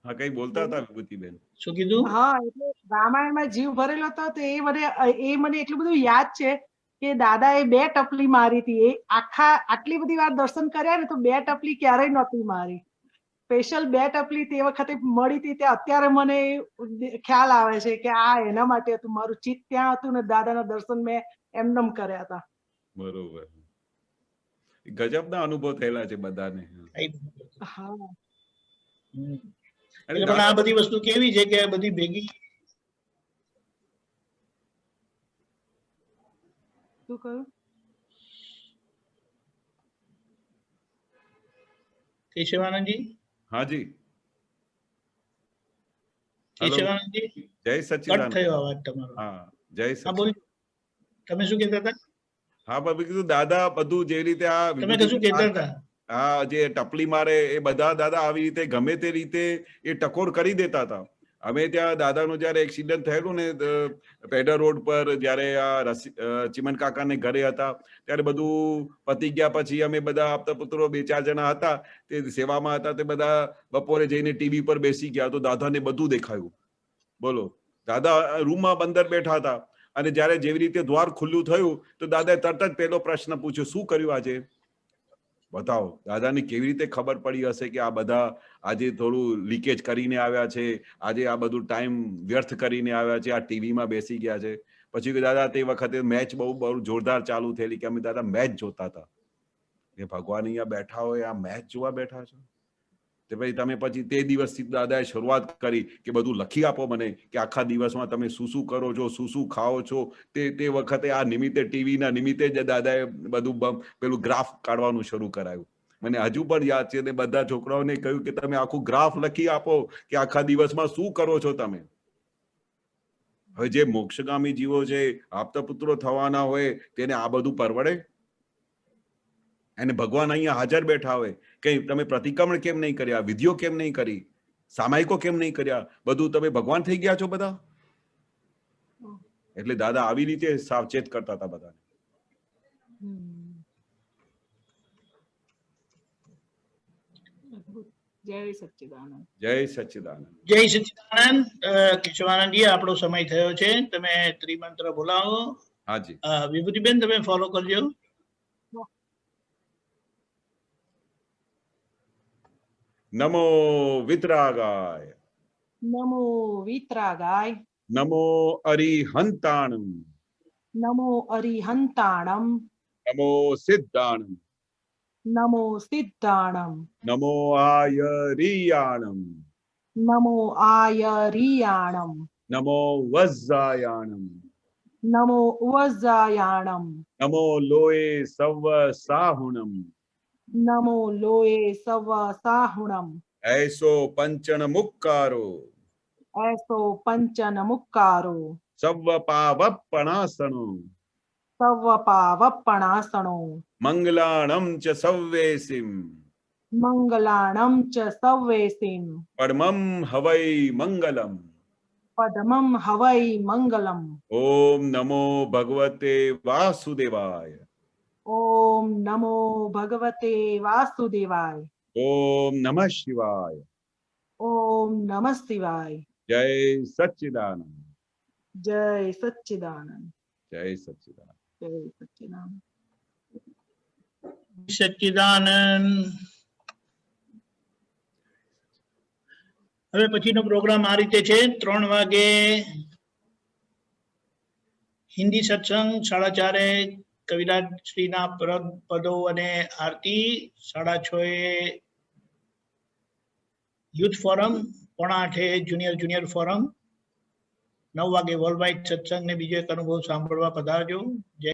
હા કઈ બોલતા હતા વિભૂતિબેન? શું કીધું? હા એટલે રામાયણમાં જીવ ભરેલો હતો તો એ મને એટલું બધું યાદ છે કે દાદાએ 2 ટપલી મારી હતી. એ આટલી બધી વાર દર્શન કર્યા ને તો 2 ટપલી ક્યારેય નહોતી મારી. સ્પેશિયલ 2 ટપલી તે વખતે મળી હતી તે અત્યારે મને ખ્યાલ આવે છે કે આ એના માટે હતું. મારું ચિત્ત ત્યાં હતું ને દાદાના દર્શન મેં એમનેમ કર્યા હતા. બરોબર. ગજબના અનુભવ થયેલા છે બધાને. હા એટલે પણ આ બધી વસ્તુ કેવી છે કે બધી ભેગી શું કહ્યું? કેશવાનંદજી. હાજી કેશવાનંદજી જય કટ સચ્ચિદાનંદ. થયો અવાજ તમારો. હા જય હા સચ્ચિદાનંદ. બોલ. તમે શું કહેતા હતા? હા બાબુ કીધું દાદા બધું જે રીતે આ તમે કશું કહેતા હતા? હા જે ટપલી મારે એ બધા દાદા આવી રીતે ગમે તે રીતે એ ટકોર કરી દેતા હતા. અમે ત્યાં દાદાનું જયારે એક્સિડન્ટ થયેલું ને પેડર રોડ પર જયારે આ ચીમન કાકાને ઘરે હતા ત્યારે બધું પતી ગયા પછી અમે બધા આપતા પુત્રો 2-4 જણા હતા તે સેવામાં હતા, તે બધા બપોરે જઈને ટીવી પર બેસી ગયા તો દાદાને બધું દેખાયું. બોલો, દાદા રૂમમાં અંદર બેઠા હતા અને જયારે જેવી રીતે દ્વાર ખુલ્લું થયું તો દાદાએ તરત જ પહેલો પ્રશ્ન પૂછ્યો, શું કર્યું આજે? બતાવો. દાદાને કેવી રીતે ખબર પડી હશે કે આ બધા આજે થોડું લીકેજ કરીને આવ્યા છે, આજે આ બધું ટાઈમ વ્યર્થ કરીને આવ્યા છે, આ ટીવીમાં બેસી ગયા છે. પછી દાદા તે વખતે મેચ બહુ જોરદાર ચાલુ થયેલી કે અમે દાદા મેચ જોતા હતા. એ ભગવાન અહીંયા બેઠા હોય આ મેચ જોવા બેઠા છો? તે પછી તમે પછી તે દિવસથી દાદાએ શરૂઆત કરી કે બધું લખી આપો મને કે આખા દિવસમાં તમે શું શું કરો છો, શું શું ખાઓ છો. તે વખતે આ નિમિત્તે ટીવીના નિમિત્તે જ દાદાએ બધું પેલું ગ્રાફ કાઢવાનું શરૂ કરાયું. મને હજુ પણ યાદ છે. ને બધા છોકરાઓને કહ્યું કે તમે આખું ગ્રાફ લખી આપો કે આખા દિવસમાં શું કરો છો તમે. હવે જે મોક્ષગામી જીવો છે, આપતા પુત્રો થવાના હોય તેને આ બધું પરવડે? અને ભગવાન અહીંયા હાજર બેઠા હોય કે તમે પ્રતિક્રમણ કેમ નહીં કર્યા, વિધિઓ કેમ નહીં કરી, સામાયિકો કેમ નહીં કર્યા, બધું તમે ભગવાન થઈ ગયા છો બધા. એટલે દાદા આવી રીતે સાવચેત કરતા હતા બધાને. જય સચ્ચિદાનંદ. જય સચ્ચિદાનંદ. જય સચ્ચિદાનંદ. કેશવાનંદજી, આપણો સમય થયો છે, તમે ત્રિમંત્ર બોલાવો. હાજી. વિભૂતિબેન, તમે ફોલો કરજો. નમો વિતરાગાય. નમો વિતરાગાય. નમો અરિહંતાણમ. નમો અરિહંતાણમ. નમો સિદ્ધાણમ. નમો સિદ્ધાણમ. નમો આયરિયાણમ. નમો આયરિયાણમ. નમો વજ્જાયાણમ. નમો વજ્જાયાણમ. નમો લોએ સવ સાહુણમ. નમો લોએ સવ સાહુણમ. એસો પંચન મુક્કારો. એસો પંચન મુક્કારો. સવ પાવપણાસણો. સવ પાવપણાસણો. મંગલાણમ ચ સવ્વેસિમ. મંગલાણમ ચ સવ્વેસિમ. પરમં હવૈ મંગલમ. પદ્મમ હવૈ મંગલમ. ઓમ નમો ભગવતે વાસુદેવાય. ઓમ નમો ભગવતે વાસુદેવાય. ઓમ નમઃ શિવાય. ઓમ નમઃ શિવાય. જય સચ્ચિદાનંદ. જય સચ્ચિદાનંદ. જય સચ્ચિદાનંદ. જય સચ્ચિદાનંદ. સચ્ચિદાનંદ. હવે પછીનો પ્રોગ્રામ આ રીતે છે. 3 વાગે હિન્દી સત્સંગ, 4:30 કવિરાજ શ્રીના પદો અને આરતી, 6:30 યુથ ફોરમ, 7:45 જુનિયર ફોરમ, 9 વાગે વર્લ્ડ વાઇડ સત્સંગ ને બીજો એક અનુભવ સાંભળવા પધારજો. જય